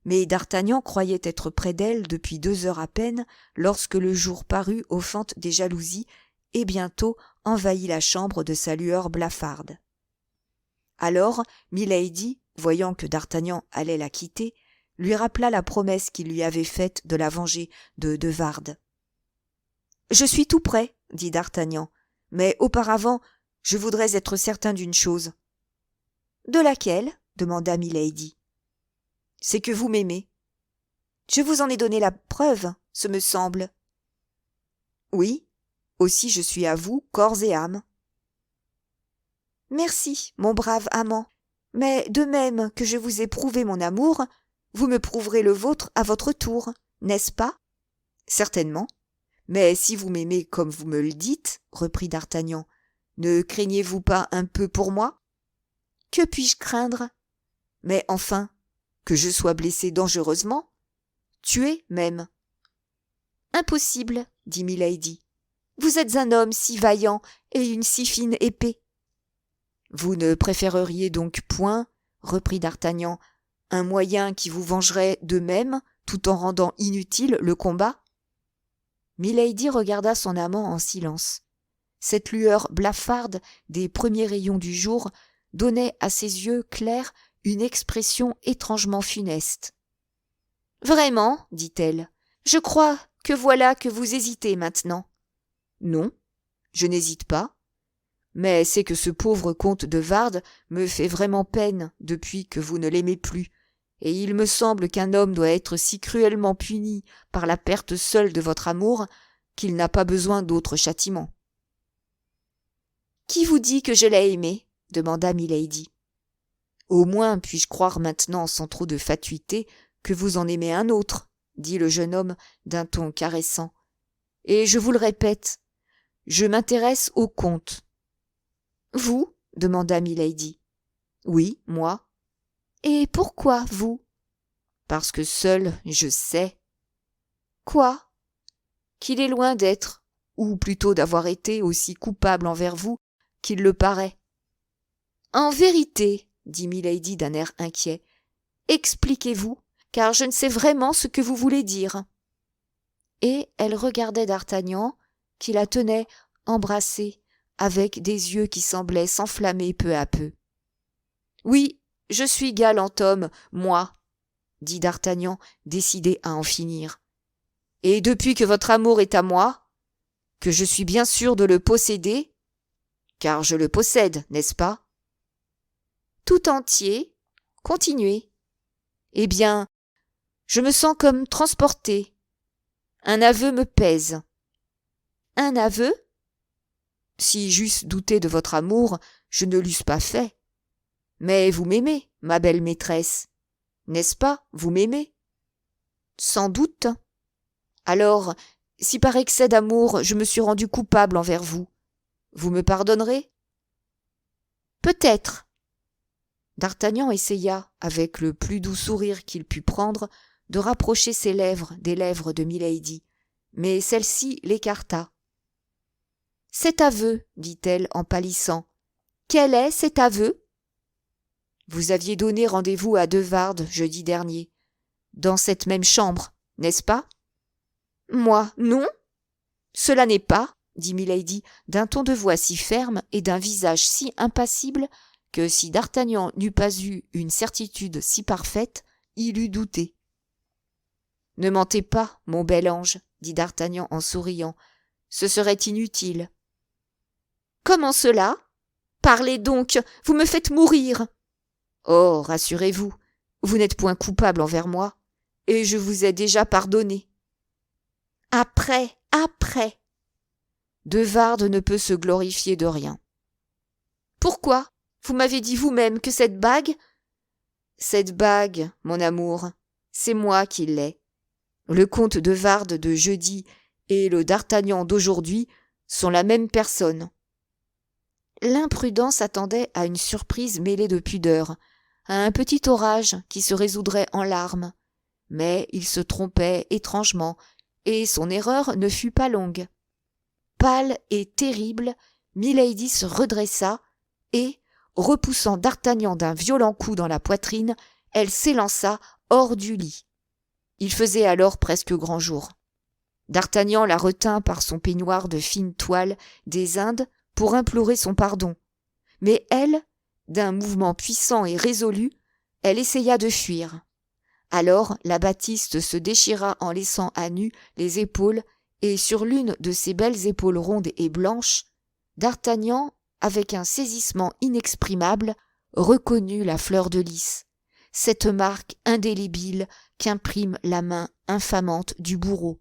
Speaker 1: mais d'Artagnan croyait être près d'elle depuis 2 heures à peine lorsque le jour parut aux fentes des jalousies et bientôt envahit la chambre de sa lueur blafarde. Alors Milady, voyant que d'Artagnan allait la quitter, lui rappela la promesse qu'il lui avait faite de la venger de Wardes. « Je suis tout prêt, » dit d'Artagnan, « mais auparavant, je voudrais être certain d'une chose. »« De laquelle ?» demanda Milady. « C'est que vous m'aimez. »« Je vous en ai donné la preuve, ce me semble. »« Oui, aussi je suis à vous, corps et âme. »« Merci, mon brave amant, mais de même que je vous ai prouvé mon amour, vous me prouverez le vôtre à votre tour, n'est-ce pas ? » ?»« Certainement. Mais si vous m'aimez comme vous me le dites, reprit d'Artagnan, ne craignez-vous pas un peu pour moi ? » ?»« Que puis-je craindre ? » ?»« Mais enfin, que je sois blessé dangereusement ? Tué même ? » ?»« Impossible, dit Milady. Vous êtes un homme si vaillant et une si fine épée. »« Vous ne préféreriez donc point, reprit d'Artagnan, un moyen qui vous vengerait de même, tout en rendant inutile le combat ? » Milady regarda son amant en silence. Cette lueur blafarde des premiers rayons du jour donnait à ses yeux clairs une expression étrangement funeste. « Vraiment, dit-elle, je crois que voilà que vous hésitez maintenant. »« Non, je n'hésite pas. Mais c'est que ce pauvre comte de Wardes me fait vraiment peine depuis que vous ne l'aimez plus, et il me semble qu'un homme doit être si cruellement puni par la perte seule de votre amour qu'il n'a pas besoin d'autre châtiment. »« Qui vous dit que je l'ai aimé ? » demanda Milady. « Au moins puis-je croire maintenant sans trop de fatuité que vous en aimez un autre, » dit le jeune homme d'un ton caressant. « Et je vous le répète, je m'intéresse au comte. »« Vous ? » demanda Milady. « Oui, moi. »« Et pourquoi vous ? » ?»« Parce que seul je sais. »« Quoi ? » ?»« Qu'il est loin d'être, ou plutôt d'avoir été aussi coupable envers vous qu'il le paraît. »« En vérité, » dit Milady d'un air inquiet, « expliquez-vous, car je ne sais vraiment ce que vous voulez dire. » Et elle regardait d'Artagnan, qui la tenait embrassée, avec des yeux qui semblaient s'enflammer peu à peu. « Oui, je suis galant homme, moi, » dit d'Artagnan, décidé à en finir. « Et depuis que votre amour est à moi, que je suis bien sûr de le posséder, car je le possède, n'est-ce pas ? » « Tout entier, continuez. »« Eh bien, je me sens comme transporté. Un aveu me pèse. »« Un aveu ? Si j'eusse douté de votre amour, je ne l'eusse pas fait. Mais vous m'aimez, ma belle maîtresse. N'est-ce pas, vous m'aimez ? » ?»« Sans doute. »« Alors, si par excès d'amour je me suis rendu coupable envers vous, vous me pardonnerez ? » ?»« Peut-être. » D'Artagnan essaya, avec le plus doux sourire qu'il put prendre, de rapprocher ses lèvres des lèvres de Milady, mais celle-ci l'écarta. « Cet aveu, dit-elle en pâlissant, quel est cet aveu ? » « Vous aviez donné rendez-vous à de Wardes jeudi dernier, dans cette même chambre, n'est-ce pas ? »« Moi, non. Cela n'est pas, dit Milady, d'un ton de voix si ferme et d'un visage si impassible que si d'Artagnan n'eût pas eu une certitude si parfaite, il eût douté. « Ne mentez pas, mon bel ange, dit d'Artagnan en souriant, ce serait inutile. »« Comment cela ? Parlez donc, vous me faites mourir !»« Oh, rassurez-vous, vous n'êtes point coupable envers moi, et je vous ai déjà pardonné. »« Après. De Wardes ne peut se glorifier de rien. »« Pourquoi ? Vous m'avez dit vous-même que cette bague… » ?»« Cette bague, mon amour, c'est moi qui l'ai. Le comte de Wardes de jeudi et le d'Artagnan d'aujourd'hui sont la même personne. » L'imprudent s'attendait à une surprise mêlée de pudeur, à un petit orage qui se résoudrait en larmes. Mais il se trompait étrangement, et son erreur ne fut pas longue. Pâle et terrible, Milady se redressa et, repoussant d'Artagnan d'un violent coup dans la poitrine, elle s'élança hors du lit. Il faisait alors presque grand jour. D'Artagnan la retint par son peignoir de fine toile des Indes pour implorer son pardon. Mais elle, d'un mouvement puissant et résolu, elle essaya de fuir. Alors la batiste se déchira en laissant à nu les épaules, et sur l'une de ses belles épaules rondes et blanches, d'Artagnan, avec un saisissement inexprimable, reconnut la fleur de lys, cette marque indélébile qu'imprime la main infamante du bourreau.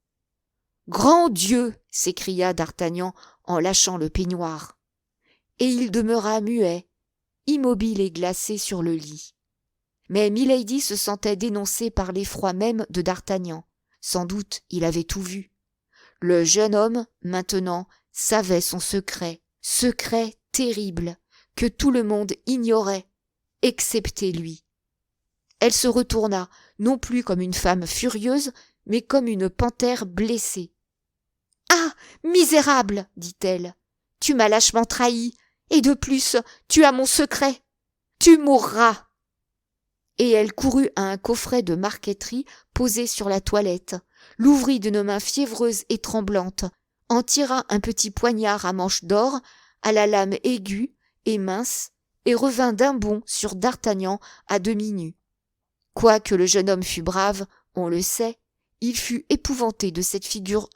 Speaker 1: « Grand Dieu !» s'écria d'Artagnan en lâchant le peignoir. Et il demeura muet, immobile et glacé sur le lit. Mais Milady se sentait dénoncée par l'effroi même de d'Artagnan. Sans doute il avait tout vu. Le jeune homme, maintenant, savait son secret terrible, que tout le monde ignorait, excepté lui. Elle se retourna, non plus comme une femme furieuse, mais comme une panthère blessée. « Ah, misérable !» dit-elle. « Tu m'as lâchement trahi, et de plus, tu as mon secret. Tu mourras !» Et elle courut à un coffret de marqueterie posé sur la toilette, l'ouvrit d'une main fiévreuse et tremblante, en tira un petit poignard à manche d'or, à la lame aiguë et mince, et revint d'un bond sur d'Artagnan à demi nu. Quoique le jeune homme fût brave, on le sait, il fut épouvanté de cette figure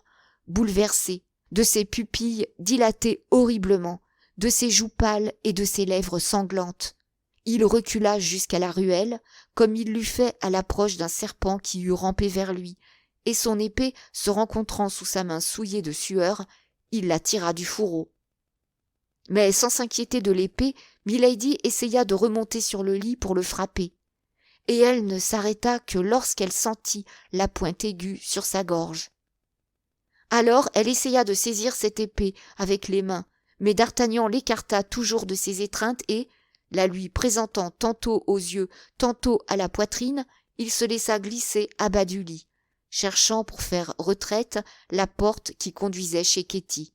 Speaker 1: bouleversée, de ses pupilles dilatées horriblement, de ses joues pâles et de ses lèvres sanglantes. Il recula jusqu'à la ruelle, comme il l'eût fait à l'approche d'un serpent qui eût rampé vers lui, et son épée se rencontrant sous sa main souillée de sueur, il la tira du fourreau. Mais sans s'inquiéter de l'épée, Milady essaya de remonter sur le lit pour le frapper, et elle ne s'arrêta que lorsqu'elle sentit la pointe aiguë sur sa gorge. Alors elle essaya de saisir cette épée avec les mains, mais d'Artagnan l'écarta toujours de ses étreintes et, la lui présentant tantôt aux yeux, tantôt à la poitrine, il se laissa glisser à bas du lit, cherchant pour faire retraite la porte qui conduisait chez Ketty.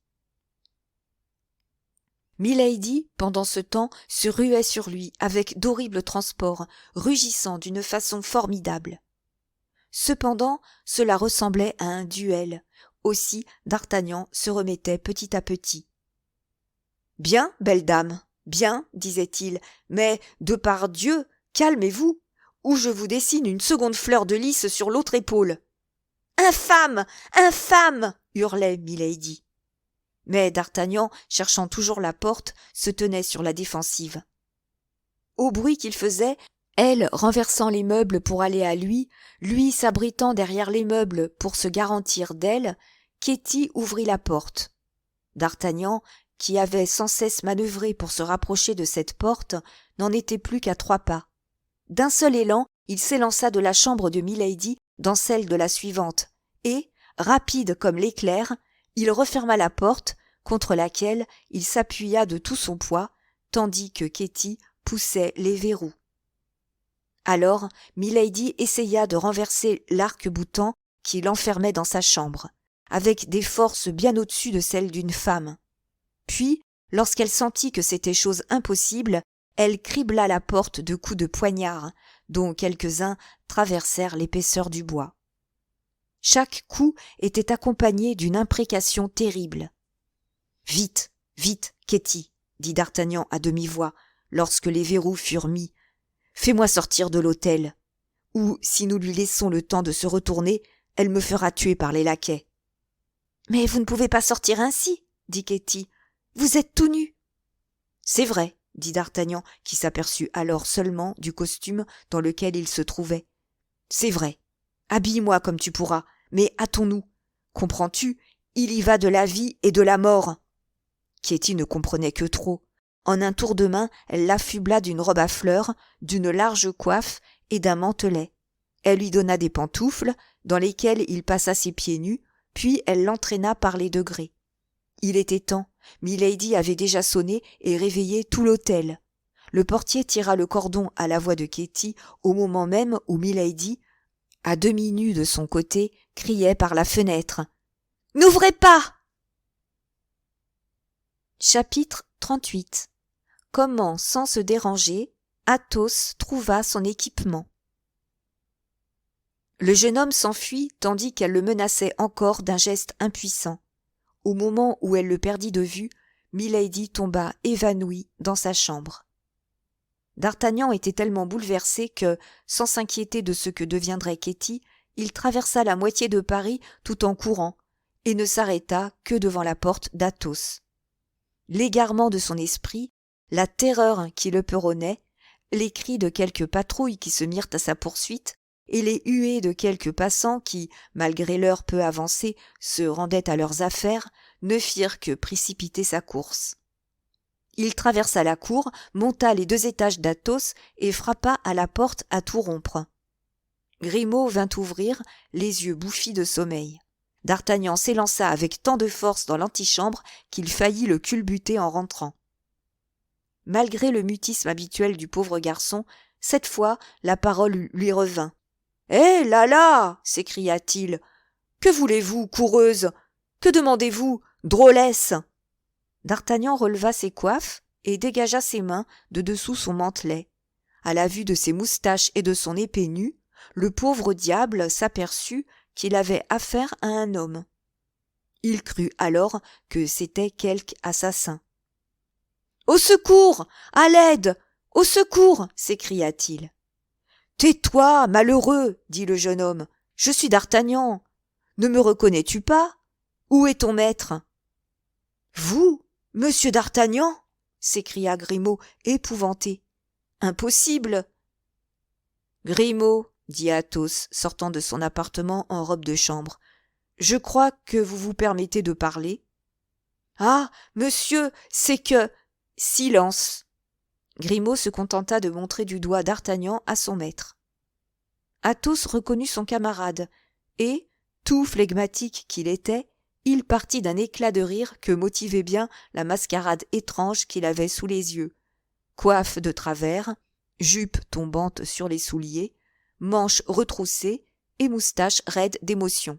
Speaker 1: Milady, pendant ce temps, se ruait sur lui avec d'horribles transports, rugissant d'une façon formidable. Cependant, cela ressemblait à un duel. Aussi, d'Artagnan se remettait petit à petit. « Bien, belle dame, bien, disait-il, mais, de par Dieu, calmez-vous, ou je vous dessine une seconde fleur de lys sur l'autre épaule. »« Infâme, infâme !» hurlait Milady. Mais d'Artagnan, cherchant toujours la porte, se tenait sur la défensive. Au bruit qu'il faisait, elle renversant les meubles pour aller à lui s'abritant derrière les meubles pour se garantir d'elle, Ketty ouvrit la porte. D'Artagnan, qui avait sans cesse manœuvré pour se rapprocher de cette porte, n'en était plus qu'à 3 pas. D'un seul élan, il s'élança de la chambre de Milady dans celle de la suivante, et, rapide comme l'éclair, il referma la porte, contre laquelle il s'appuya de tout son poids, tandis que Ketty poussait les verrous. Alors, Milady essaya de renverser l'arc-boutant qui l'enfermait dans sa chambre, avec des forces bien au-dessus de celles d'une femme. Puis, lorsqu'elle sentit que c'était chose impossible, elle cribla la porte de coups de poignard, dont quelques-uns traversèrent l'épaisseur du bois. Chaque coup était accompagné d'une imprécation terrible. « Vite, vite, Ketty !» dit D'Artagnan à demi-voix, lorsque les verrous furent mis. « Fais-moi sortir de l'hôtel, ou, si nous lui laissons le temps de se retourner, elle me fera tuer par les laquais. »« Mais vous ne pouvez pas sortir ainsi, » dit Ketty. « Vous êtes tout nu. »« C'est vrai, » dit D'Artagnan, qui s'aperçut alors seulement du costume dans lequel il se trouvait. « C'est vrai. Habille-moi comme tu pourras, mais hâtons-nous. Comprends-tu, il y va de la vie et de la mort. » Ketty ne comprenait que trop. En un tour de main, elle l'affubla d'une robe à fleurs, d'une large coiffe et d'un mantelet. Elle lui donna des pantoufles, dans lesquelles il passa ses pieds nus, puis elle l'entraîna par les degrés. Il était temps. Milady avait déjà sonné et réveillé tout l'hôtel. Le portier tira le cordon à la voix de Ketty au moment même où Milady, à demi nue de son côté, criait par la fenêtre. « N'ouvrez pas !» Chapitre 38. Comment, sans se déranger, Athos trouva son équipement. Le jeune homme s'enfuit tandis qu'elle le menaçait encore d'un geste impuissant. Au moment où elle le perdit de vue, Milady tomba évanouie dans sa chambre. D'Artagnan était tellement bouleversé que, sans s'inquiéter de ce que deviendrait Ketty, il traversa la moitié de Paris tout en courant, et ne s'arrêta que devant la porte d'Athos. L'égarement de son esprit, la terreur qui le peronnait, les cris de quelques patrouilles qui se mirent à sa poursuite, et les huées de quelques passants qui, malgré l'heure peu avancée, se rendaient à leurs affaires, ne firent que précipiter sa course. Il traversa la cour, monta les 2 étages d'Athos et frappa à la porte à tout rompre. Grimaud vint ouvrir, les yeux bouffis de sommeil. D'Artagnan s'élança avec tant de force dans l'antichambre qu'il faillit le culbuter en rentrant. Malgré le mutisme habituel du pauvre garçon, cette fois la parole lui revint. « Eh là là !» s'écria-t-il. « Que voulez-vous, coureuse ? Que demandez-vous, drôlesse ?» D'Artagnan releva ses coiffes et dégagea ses mains de dessous son mantelet. À la vue de ses moustaches et de son épée nue, le pauvre diable s'aperçut qu'il avait affaire à un homme. Il crut alors que c'était quelque assassin. « Au secours ! À l'aide ! Au secours !» s'écria-t-il. « Tais-toi, malheureux !» dit le jeune homme. « Je suis D'Artagnan. Ne me reconnais-tu pas ? Où est ton maître ?»« Vous, monsieur D'Artagnan ?» s'écria Grimaud, épouvanté. « Impossible !»« Grimaud, » dit Athos, sortant de son appartement en robe de chambre, « je crois que vous vous permettez de parler. »« Ah, monsieur, c'est que... » « Silence !» Grimaud se contenta de montrer du doigt D'Artagnan à son maître. Athos reconnut son camarade, et, tout flegmatique qu'il était, il partit d'un éclat de rire que motivait bien la mascarade étrange qu'il avait sous les yeux. Coiffe de travers, jupe tombante sur les souliers, manches retroussées et moustaches raides d'émotion.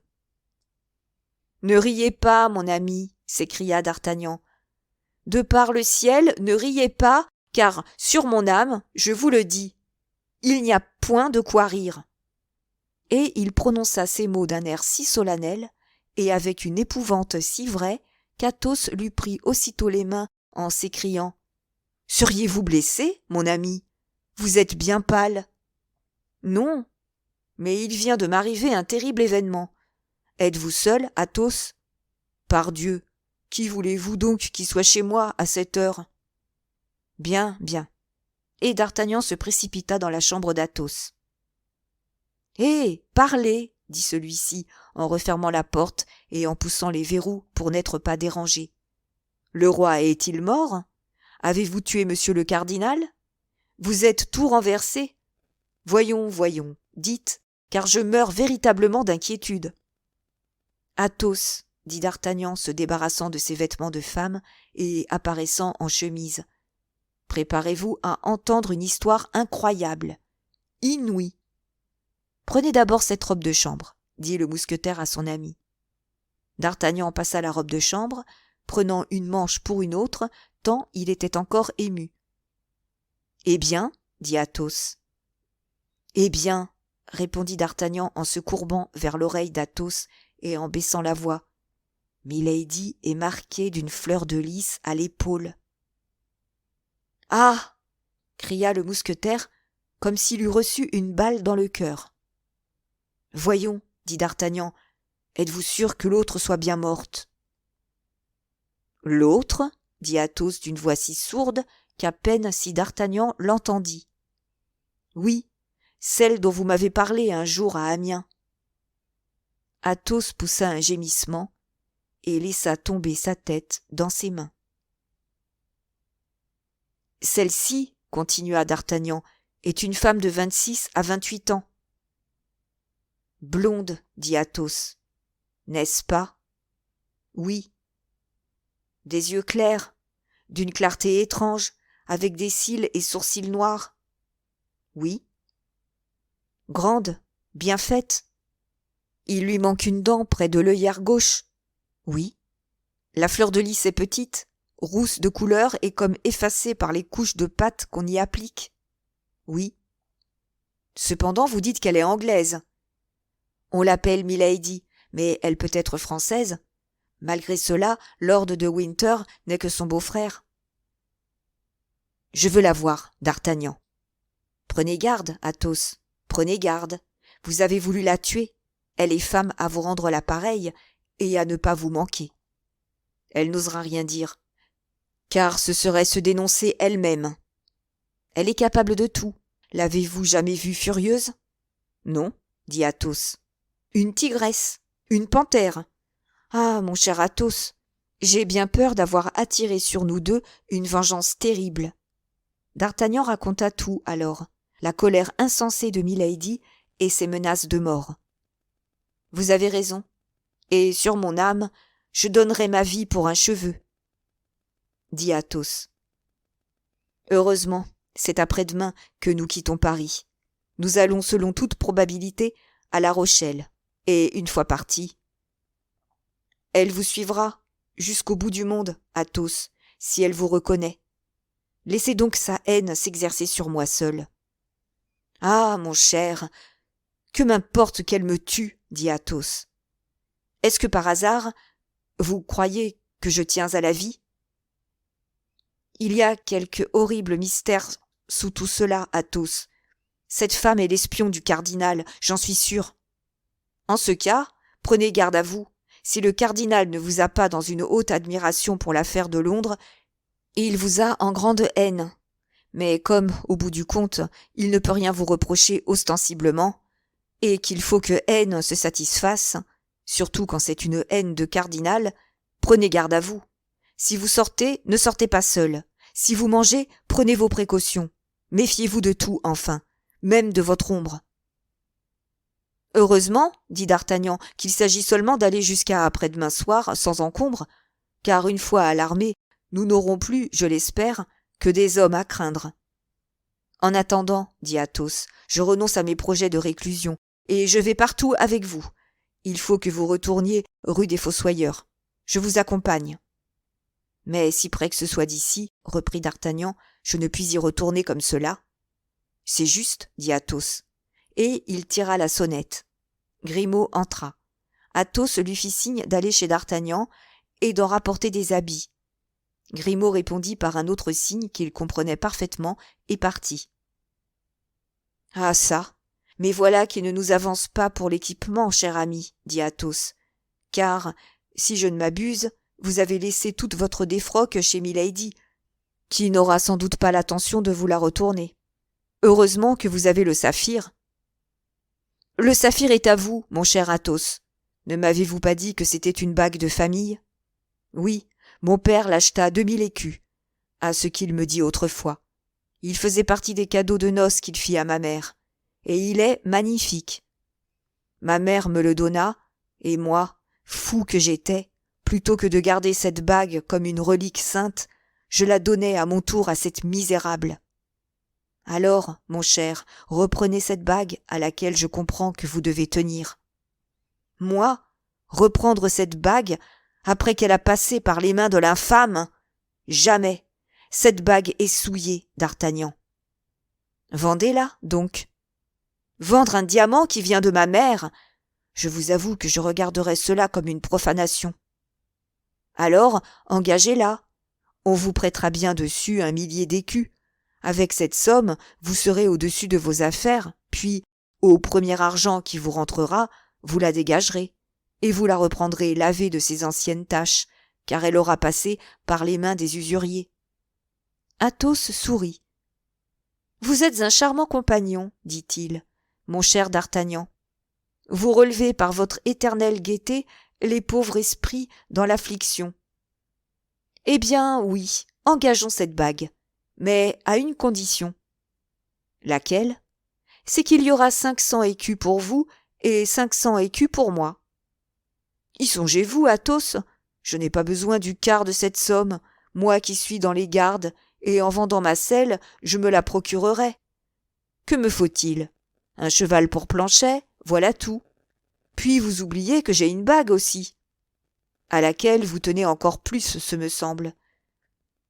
Speaker 1: « Ne riez pas, mon ami !» s'écria D'Artagnan. « De par le ciel, ne riez pas, car, sur mon âme, je vous le dis, il n'y a point de quoi rire. » Et il prononça ces mots d'un air si solennel, et avec une épouvante si vraie, qu'Athos lui prit aussitôt les mains en s'écriant « Seriez-vous blessé, mon ami ? Vous êtes bien pâle. »« Non, mais il vient de m'arriver un terrible événement. Êtes-vous seul, Athos ? Pardieu, qui voulez-vous donc qui soit chez moi à cette heure ? Bien, bien. » Et D'Artagnan se précipita dans la chambre d'Athos. « Hé, parlez !» dit celui-ci, en refermant la porte et en poussant les verrous pour n'être pas dérangé. « Le roi est-il mort ? Avez-vous tué monsieur le cardinal ? Vous êtes tout renversé ? Voyons, voyons, dites, car je meurs véritablement d'inquiétude. »« Athos, » dit D'Artagnan, se débarrassant de ses vêtements de femme et apparaissant en chemise, « préparez-vous à entendre une histoire incroyable, inouïe. » « Prenez d'abord cette robe de chambre, » dit le mousquetaire à son ami. D'Artagnan passa la robe de chambre, prenant une manche pour une autre, tant il était encore ému. « Eh bien ?» dit Athos. « Eh bien, répondit d'Artagnan en se courbant vers l'oreille d'Athos et en baissant la voix. Milady est marquée d'une fleur de lys à l'épaule. « Ah !» cria le mousquetaire, comme s'il eût reçu une balle dans le cœur. « Voyons, » dit d'Artagnan, « êtes-vous sûr que l'autre soit bien morte ?»« L'autre ?» dit Athos d'une voix si sourde qu'à peine si d'Artagnan l'entendit. « Oui, celle dont vous m'avez parlé un jour à Amiens. » Athos poussa un gémissement et laissa tomber sa tête dans ses mains. « Celle-ci, » continua d'Artagnan, « est une femme de 26 à 28 ans. »« Blonde, » dit Athos. « N'est-ce pas ? » ?»« Oui. »« Des yeux clairs, d'une clarté étrange, avec des cils et sourcils noirs. » »« Oui. »« Grande, bien faite. Il lui manque une dent près de l'œillère gauche. » »« Oui. »« La fleur de lys est petite, rousse de couleur et comme effacée par les couches de pâte qu'on y applique. » »« Oui. »« Cependant, vous dites qu'elle est anglaise. » »« On l'appelle Milady, mais elle peut être française. Malgré cela, Lord de Winter n'est que son beau-frère. »« Je veux la voir, d'Artagnan. »« Prenez garde, Athos, prenez garde. Vous avez voulu la tuer. Elle est femme à vous rendre la pareille et à ne pas vous manquer. Elle n'osera rien dire, car ce serait se dénoncer elle-même. Elle est capable de tout. L'avez-vous jamais vue furieuse ? » ?»« Non, » dit Athos. « Une tigresse, une panthère. Ah, mon cher Athos, j'ai bien peur d'avoir attiré sur nous deux une vengeance terrible. » D'Artagnan raconta tout alors, la colère insensée de Milady et ses menaces de mort. « Vous avez raison, et sur mon âme, je donnerais ma vie pour un cheveu, » dit Athos. « Heureusement, c'est après-demain que nous quittons Paris. Nous allons selon toute probabilité à La Rochelle, et une fois partis, elle vous suivra jusqu'au bout du monde, Athos, si elle vous reconnaît. Laissez donc sa haine s'exercer sur moi seul. »« Ah, mon cher, que m'importe qu'elle me tue, » dit Athos. « Est-ce que par hasard, vous croyez que je tiens à la vie ? Il y a quelque horrible mystère sous tout cela, Athos. Cette femme est l'espion du cardinal, j'en suis sûr. En ce cas, prenez garde à vous. Si le cardinal ne vous a pas dans une haute admiration pour l'affaire de Londres, il vous a en grande haine. Mais comme, au bout du compte, il ne peut rien vous reprocher ostensiblement, et qu'il faut que haine se satisfasse, surtout quand c'est une haine de cardinal, prenez garde à vous. Si vous sortez, ne sortez pas seul. Si vous mangez, prenez vos précautions. Méfiez-vous de tout, enfin, même de votre ombre. »« Heureusement, » dit d'Artagnan, « qu'il s'agit seulement d'aller jusqu'à après-demain soir sans encombre, car une fois à l'armée, nous n'aurons plus, je l'espère, que des hommes à craindre. »« En attendant, » dit Athos, « je renonce à mes projets de réclusion, et je vais partout avec vous. Il faut que vous retourniez rue des Fossoyeurs. Je vous accompagne. »« Mais si près que ce soit d'ici, » reprit d'Artagnan, « je ne puis y retourner comme cela. »« C'est juste, » dit Athos, et il tira la sonnette. Grimaud entra. Athos lui fit signe d'aller chez d'Artagnan et d'en rapporter des habits. Grimaud répondit par un autre signe qu'il comprenait parfaitement et partit. « Ah ça, mais voilà qui ne nous avance pas pour l'équipement, cher ami, » dit Athos, « car, si je ne m'abuse, vous avez laissé toute votre défroque chez Milady, qui n'aura sans doute pas l'attention de vous la retourner. Heureusement que vous avez le saphir. »« Le saphir est à vous, mon cher Athos. Ne m'avez-vous pas dit que c'était une bague de famille ? » ?»« Oui, mon père l'acheta 2000 écus, à ce qu'il me dit autrefois. Il faisait partie des cadeaux de noces qu'il fit à ma mère, et il est magnifique. Ma mère me le donna, et moi, fou que j'étais, plutôt que de garder cette bague comme une relique sainte, je la donnai à mon tour à cette misérable. Alors, mon cher, reprenez cette bague à laquelle je comprends que vous devez tenir. Moi, reprendre cette bague après qu'elle a passé par les mains de l'infâme ? Jamais. Cette bague est souillée, d'Artagnan. Vendez-la, donc. Vendre un diamant qui vient de ma mère? Je vous avoue que je regarderais cela comme une profanation. Alors, engagez-la. On vous prêtera bien dessus 1 000 000 d'écus. Avec cette somme, vous serez au-dessus de vos affaires, puis, au premier argent qui vous rentrera, vous la dégagerez, et vous la reprendrez lavée de ses anciennes taches, car elle aura passé par les mains des usuriers. Athos sourit. « Vous êtes un charmant compagnon, dit-il, mon cher d'Artagnan. Vous relevez par votre éternelle gaieté les pauvres esprits dans l'affliction. Eh bien, oui, engageons cette bague, mais à une condition. Laquelle? C'est qu'il y aura 500 écus pour vous et 500 écus pour moi. Y songez-vous, Athos, je n'ai pas besoin du quart de cette somme, moi qui suis dans les gardes, et en vendant ma selle, je me la procurerai. Que me faut-il? Un cheval pour Planchet, voilà tout. Puis vous oubliez que j'ai une bague aussi, à laquelle vous tenez encore plus, ce me semble,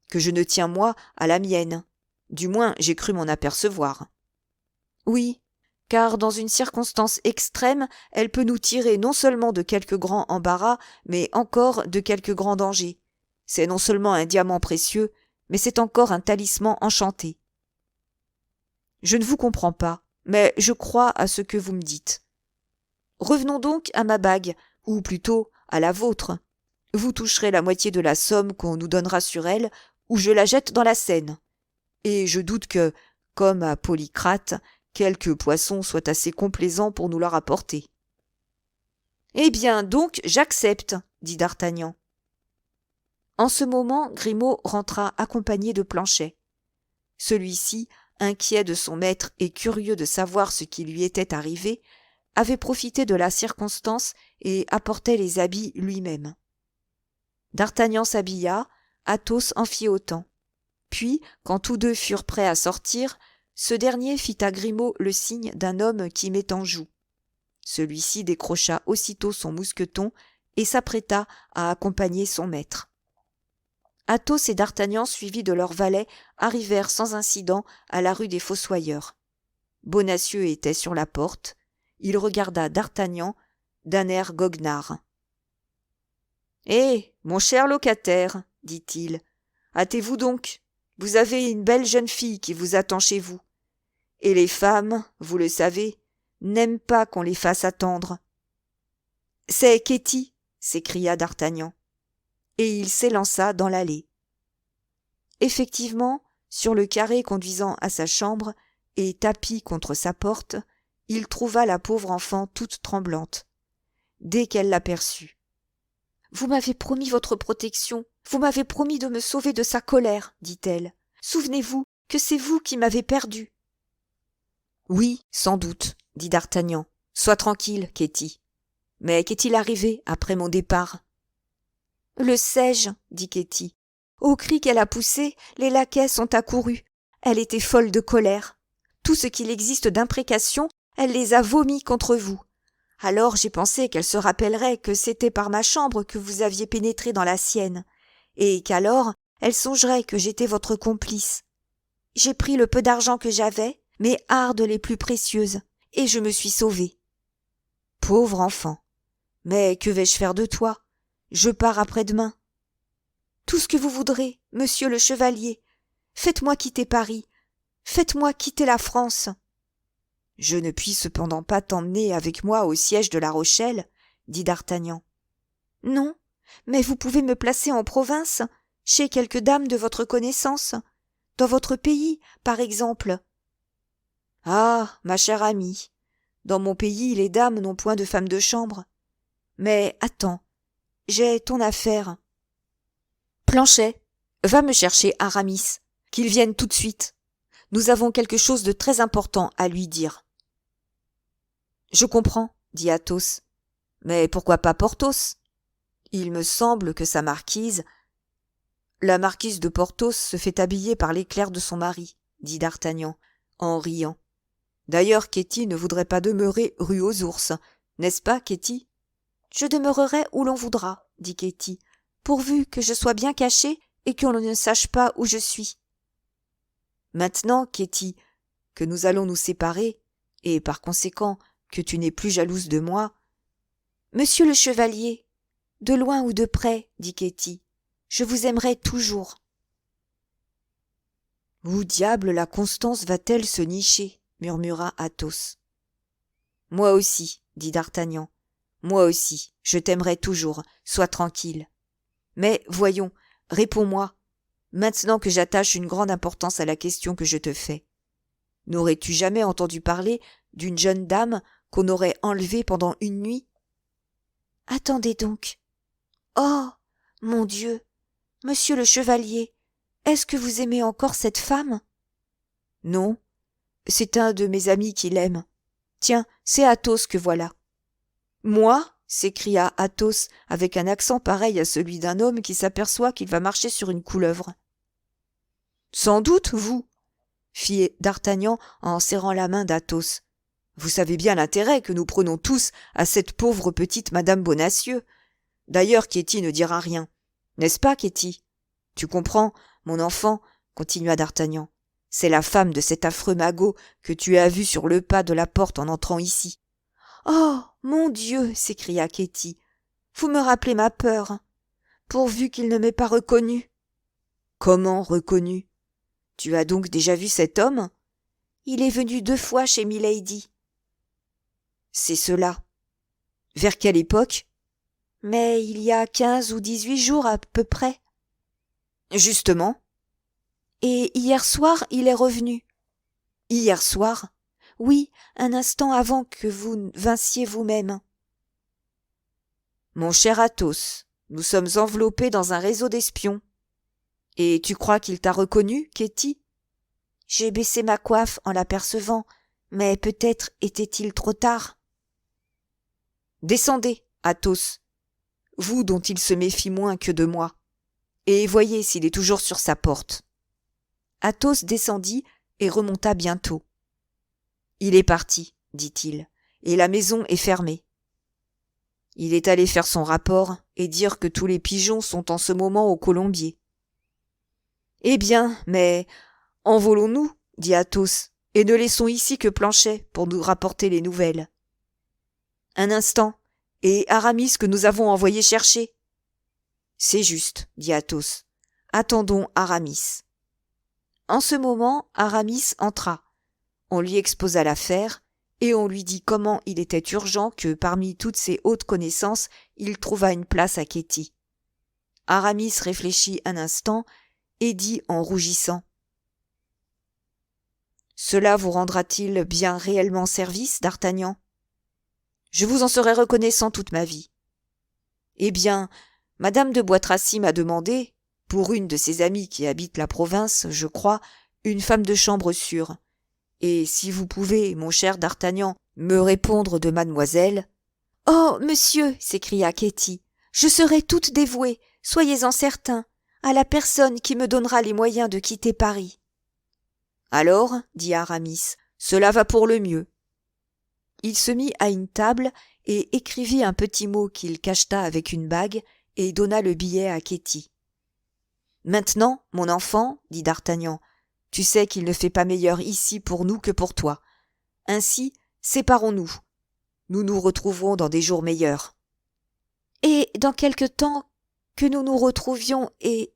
Speaker 1: que je ne tiens moi à la mienne. Du moins, j'ai cru m'en apercevoir. Oui, car dans une circonstance extrême, elle peut nous tirer non seulement de quelque grand embarras, mais encore de quelque grand danger. C'est non seulement un diamant précieux, mais c'est encore un talisman enchanté. Je ne vous comprends pas, mais je crois à ce que vous me dites. Revenons donc à ma bague, ou plutôt à la vôtre. Vous toucherez la moitié de la somme qu'on nous donnera sur elle, ou je la jette dans la Seine. Et je doute que, comme à Polycrate, quelque poisson soit assez complaisant pour nous la rapporter. Eh bien, donc, j'accepte, dit d'Artagnan. En ce moment, Grimaud rentra accompagné de Planchet. Celui-ci, inquiet de son maître et curieux de savoir ce qui lui était arrivé, avait profité de la circonstance et apportait les habits lui-même. D'Artagnan s'habilla, Athos en fit autant. Puis, quand tous deux furent prêts à sortir, ce dernier fit à Grimaud le signe d'un homme qui met en joue. Celui-ci décrocha aussitôt son mousqueton et s'apprêta à accompagner son maître. Athos et d'Artagnan, suivis de leurs valets, arrivèrent sans incident à la rue des Fossoyeurs. Bonacieux était sur la porte. Il regarda d'Artagnan d'un air goguenard. « Eh, mon cher locataire, dit-il, hâtez-vous donc. Vous avez une belle jeune fille qui vous attend chez vous. Et les femmes, vous le savez, n'aiment pas qu'on les fasse attendre. »« C'est Ketty, s'écria d'Artagnan. Et il s'élança dans l'allée. Effectivement, sur le carré conduisant à sa chambre, et tapi contre sa porte, il trouva la pauvre enfant toute tremblante. Dès qu'elle l'aperçut. « Vous m'avez promis votre protection, vous m'avez promis de me sauver de sa colère, dit-elle. Souvenez-vous que c'est vous qui m'avez perdue. »« Oui, sans doute, dit d'Artagnan. Sois tranquille, Ketty. Mais qu'est-il arrivé après mon départ ? » « Le sais-je, dit Ketty. Au cri qu'elle a poussé, les laquais sont accourus. Elle était folle de colère. Tout ce qu'il existe d'imprécations, elle les a vomis contre vous. Alors j'ai pensé qu'elle se rappellerait que c'était par ma chambre que vous aviez pénétré dans la sienne, et qu'alors elle songerait que j'étais votre complice. J'ai pris le peu d'argent que j'avais, mes hardes les plus précieuses, et je me suis sauvée. Pauvre enfant. Mais que vais-je faire de toi ? Je pars après-demain. Tout ce que vous voudrez, monsieur le chevalier. Faites-moi quitter Paris. Faites-moi quitter la France. Je ne puis cependant pas t'emmener avec moi au siège de La Rochelle, dit d'Artagnan. Non, mais vous pouvez me placer en province, chez quelque dame de votre connaissance, dans votre pays, par exemple. Ah, ma chère amie, dans mon pays, les dames n'ont point de femme de chambre. Mais attends, j'ai ton affaire. Planchet, va me chercher Aramis, qu'il vienne tout de suite. Nous avons quelque chose de très important à lui dire. Je comprends, dit Athos. Mais pourquoi pas Porthos ? Il me semble que sa marquise... La marquise de Porthos se fait habiller par les clercs de son mari, dit d'Artagnan, en riant. D'ailleurs, Ketty ne voudrait pas demeurer rue aux Ours, n'est-ce pas, Ketty ? Je demeurerai où l'on voudra, dit Ketty, pourvu que je sois bien cachée et qu'on ne sache pas où je suis. Maintenant, Ketty, que nous allons nous séparer, et par conséquent que tu n'es plus jalouse de moi. Monsieur le chevalier, de loin ou de près, dit Ketty, je vous aimerai toujours. Où diable la Constance va-t-elle se nicher? Murmura Athos. Moi aussi, dit d'Artagnan. Moi aussi, je t'aimerai toujours, sois tranquille. Mais voyons, réponds-moi, maintenant que j'attache une grande importance à la question que je te fais. N'aurais-tu jamais entendu parler d'une jeune dame qu'on aurait enlevée pendant une nuit? Attendez donc. Oh, mon Dieu, monsieur le chevalier, est-ce que vous aimez encore cette femme? Non, c'est un de mes amis qui l'aime. Tiens, c'est Athos que voilà. Moi? S'écria Athos avec un accent pareil à celui d'un homme qui s'aperçoit qu'il va marcher sur une couleuvre. Sans doute, vous, fit d'Artagnan en serrant la main d'Athos. Vous savez bien l'intérêt que nous prenons tous à cette pauvre petite Madame Bonacieux. D'ailleurs, Ketty ne dira rien. N'est-ce pas, Ketty? Tu comprends, mon enfant, continua d'Artagnan. C'est la femme de cet affreux magot que tu as vu sur le pas de la porte en entrant ici. Oh, mon Dieu, s'écria Ketty, vous me rappelez ma peur. Pourvu qu'il ne m'ait pas reconnue. Comment reconnu? Tu as donc déjà vu cet homme? Il est venu 2 fois chez Milady. C'est cela. Vers quelle époque? Mais il y a 15 ou 18 jours à peu près. Justement. Et hier soir, il est revenu. Hier soir? Oui, un instant avant que vous vinssiez vous-même. Mon cher Athos, nous sommes enveloppés dans un réseau d'espions. Et tu crois qu'il t'a reconnu, Ketty? J'ai baissé ma coiffe en l'apercevant, mais peut-être était-il trop tard. Descendez, Athos, vous dont il se méfie moins que de moi, et voyez s'il est toujours sur sa porte. Athos descendit et remonta bientôt. Il est parti, dit-il, et la maison est fermée. Il est allé faire son rapport et dire que tous les pigeons sont en ce moment au colombier. Eh bien, mais envolons-nous, dit Athos, et ne laissons ici que Planchet pour nous rapporter les nouvelles. Un instant, et Aramis que nous avons envoyé chercher. C'est juste, dit Athos. Attendons Aramis. En ce moment, Aramis entra. On lui exposa l'affaire, et on lui dit comment il était urgent que, parmi toutes ses hautes connaissances, il trouvât une place à Ketty. Aramis réfléchit un instant et dit en rougissant. « Cela vous rendra-t-il bien réellement service, d'Artagnan? Je vous en serai reconnaissant toute ma vie. Eh bien, Madame de Bois Tracy m'a demandé, pour une de ses amies qui habite la province, je crois, une femme de chambre sûre. Et si vous pouvez, mon cher d'Artagnan, me répondre de mademoiselle... »« Oh, monsieur, s'écria Ketty, je serai toute dévouée, soyez-en certain, à la personne qui me donnera les moyens de quitter Paris. »« Alors, dit Aramis, cela va pour le mieux. » Il se mit à une table et écrivit un petit mot qu'il cacheta avec une bague et donna le billet à Ketty. « Maintenant, mon enfant, dit d'Artagnan, tu sais qu'il ne fait pas meilleur ici pour nous que pour toi. Ainsi, séparons-nous. Nous nous retrouverons dans des jours meilleurs. »« Et dans quelque temps que nous nous retrouvions et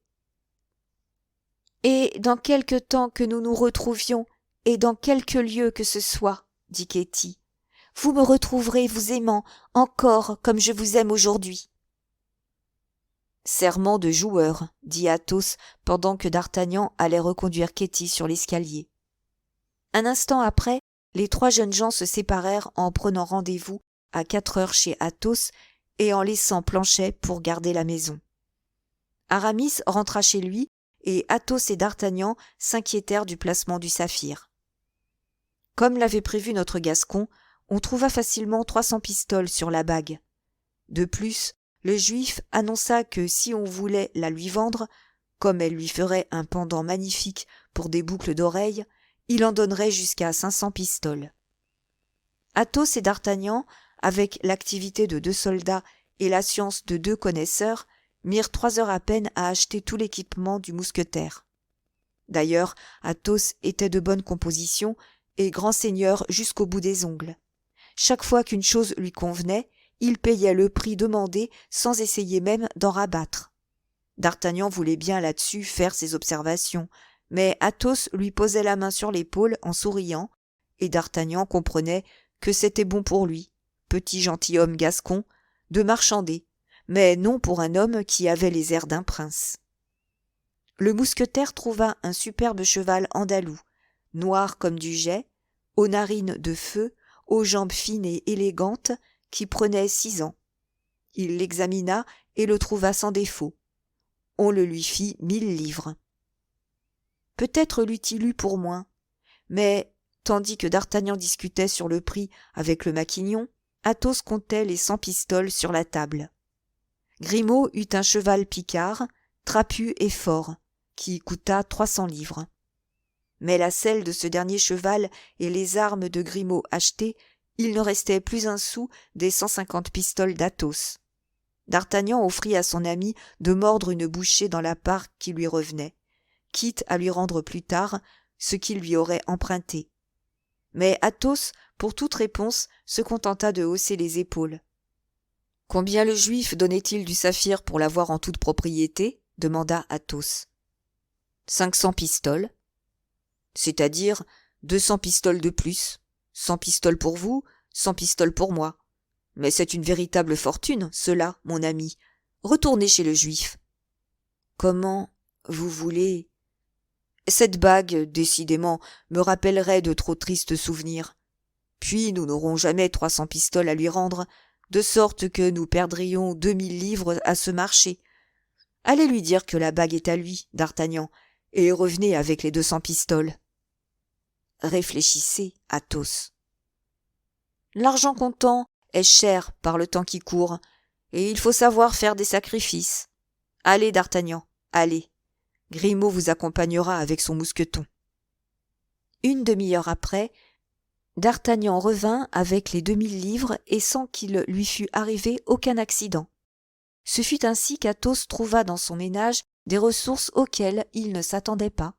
Speaker 1: dans quelque temps que nous nous retrouvions et dans quelque lieu que ce soit, dit Ketty, vous me retrouverez vous aimant encore comme je vous aime aujourd'hui. » Serment de joueur, dit Athos pendant que d'Artagnan allait reconduire Ketty sur l'escalier. Un instant après, les 3 jeunes gens se séparèrent en prenant rendez-vous à 4 heures chez Athos et en laissant Planchet pour garder la maison. Aramis rentra chez lui et Athos et d'Artagnan s'inquiétèrent du placement du saphir. Comme l'avait prévu notre Gascon, on trouva facilement 300 pistoles sur la bague. De plus, le juif annonça que si on voulait la lui vendre, comme elle lui ferait un pendant magnifique pour des boucles d'oreilles, il en donnerait jusqu'à 500 pistoles. Athos et d'Artagnan, avec l'activité de 2 soldats et la science de 2 connaisseurs, mirent 3 heures à peine à acheter tout l'équipement du mousquetaire. D'ailleurs, Athos était de bonne composition et grand seigneur jusqu'au bout des ongles. Chaque fois qu'une chose lui convenait, il payait le prix demandé sans essayer même d'en rabattre. D'Artagnan voulait bien là-dessus faire ses observations, mais Athos lui posait la main sur l'épaule en souriant, et d'Artagnan comprenait que c'était bon pour lui, petit gentilhomme gascon, de marchander, mais non pour un homme qui avait les airs d'un prince. Le mousquetaire trouva un superbe cheval andalou, noir comme du jais, aux narines de feu, aux jambes fines et élégantes, qui prenait 6 ans. Il l'examina et le trouva sans défaut. On le lui fit 1000 livres. Peut-être l'eût-il eu pour moins, mais, tandis que d'Artagnan discutait sur le prix avec le maquignon, Athos comptait les 100 pistoles sur la table. Grimaud eut un cheval picard, trapu et fort, qui coûta 300 livres. Mais la selle de ce dernier cheval et les armes de Grimaud achetées, il ne restait plus un sou des 150 pistoles d'Athos. D'Artagnan offrit à son ami de mordre une bouchée dans la part qui lui revenait, quitte à lui rendre plus tard ce qu'il lui aurait emprunté. Mais Athos, pour toute réponse, se contenta de hausser les épaules. « Combien le juif donnait-il du saphir pour l'avoir en toute propriété ?» demanda Athos. « 500 pistoles. C'est-à-dire 200 pistoles de plus. 100 pistoles pour vous, 100 pistoles pour moi. Mais c'est une véritable fortune, cela, mon ami. Retournez chez le juif. »« Comment vous voulez ?»« Cette bague, décidément, me rappellerait de trop tristes souvenirs. Puis nous n'aurons jamais 300 pistoles à lui rendre, de sorte que nous perdrions 2000 livres à ce marché. Allez lui dire que la bague est à lui, d'Artagnan, et revenez avec les 200 pistoles. » Réfléchissez, Athos. L'argent comptant est cher par le temps qui court, et il faut savoir faire des sacrifices. Allez, d'Artagnan, allez. Grimaud vous accompagnera avec son mousqueton. Une demi-heure après, d'Artagnan revint avec les 2000 livres et sans qu'il lui fût arrivé aucun accident. Ce fut ainsi qu'Athos trouva dans son ménage des ressources auxquelles il ne s'attendait pas.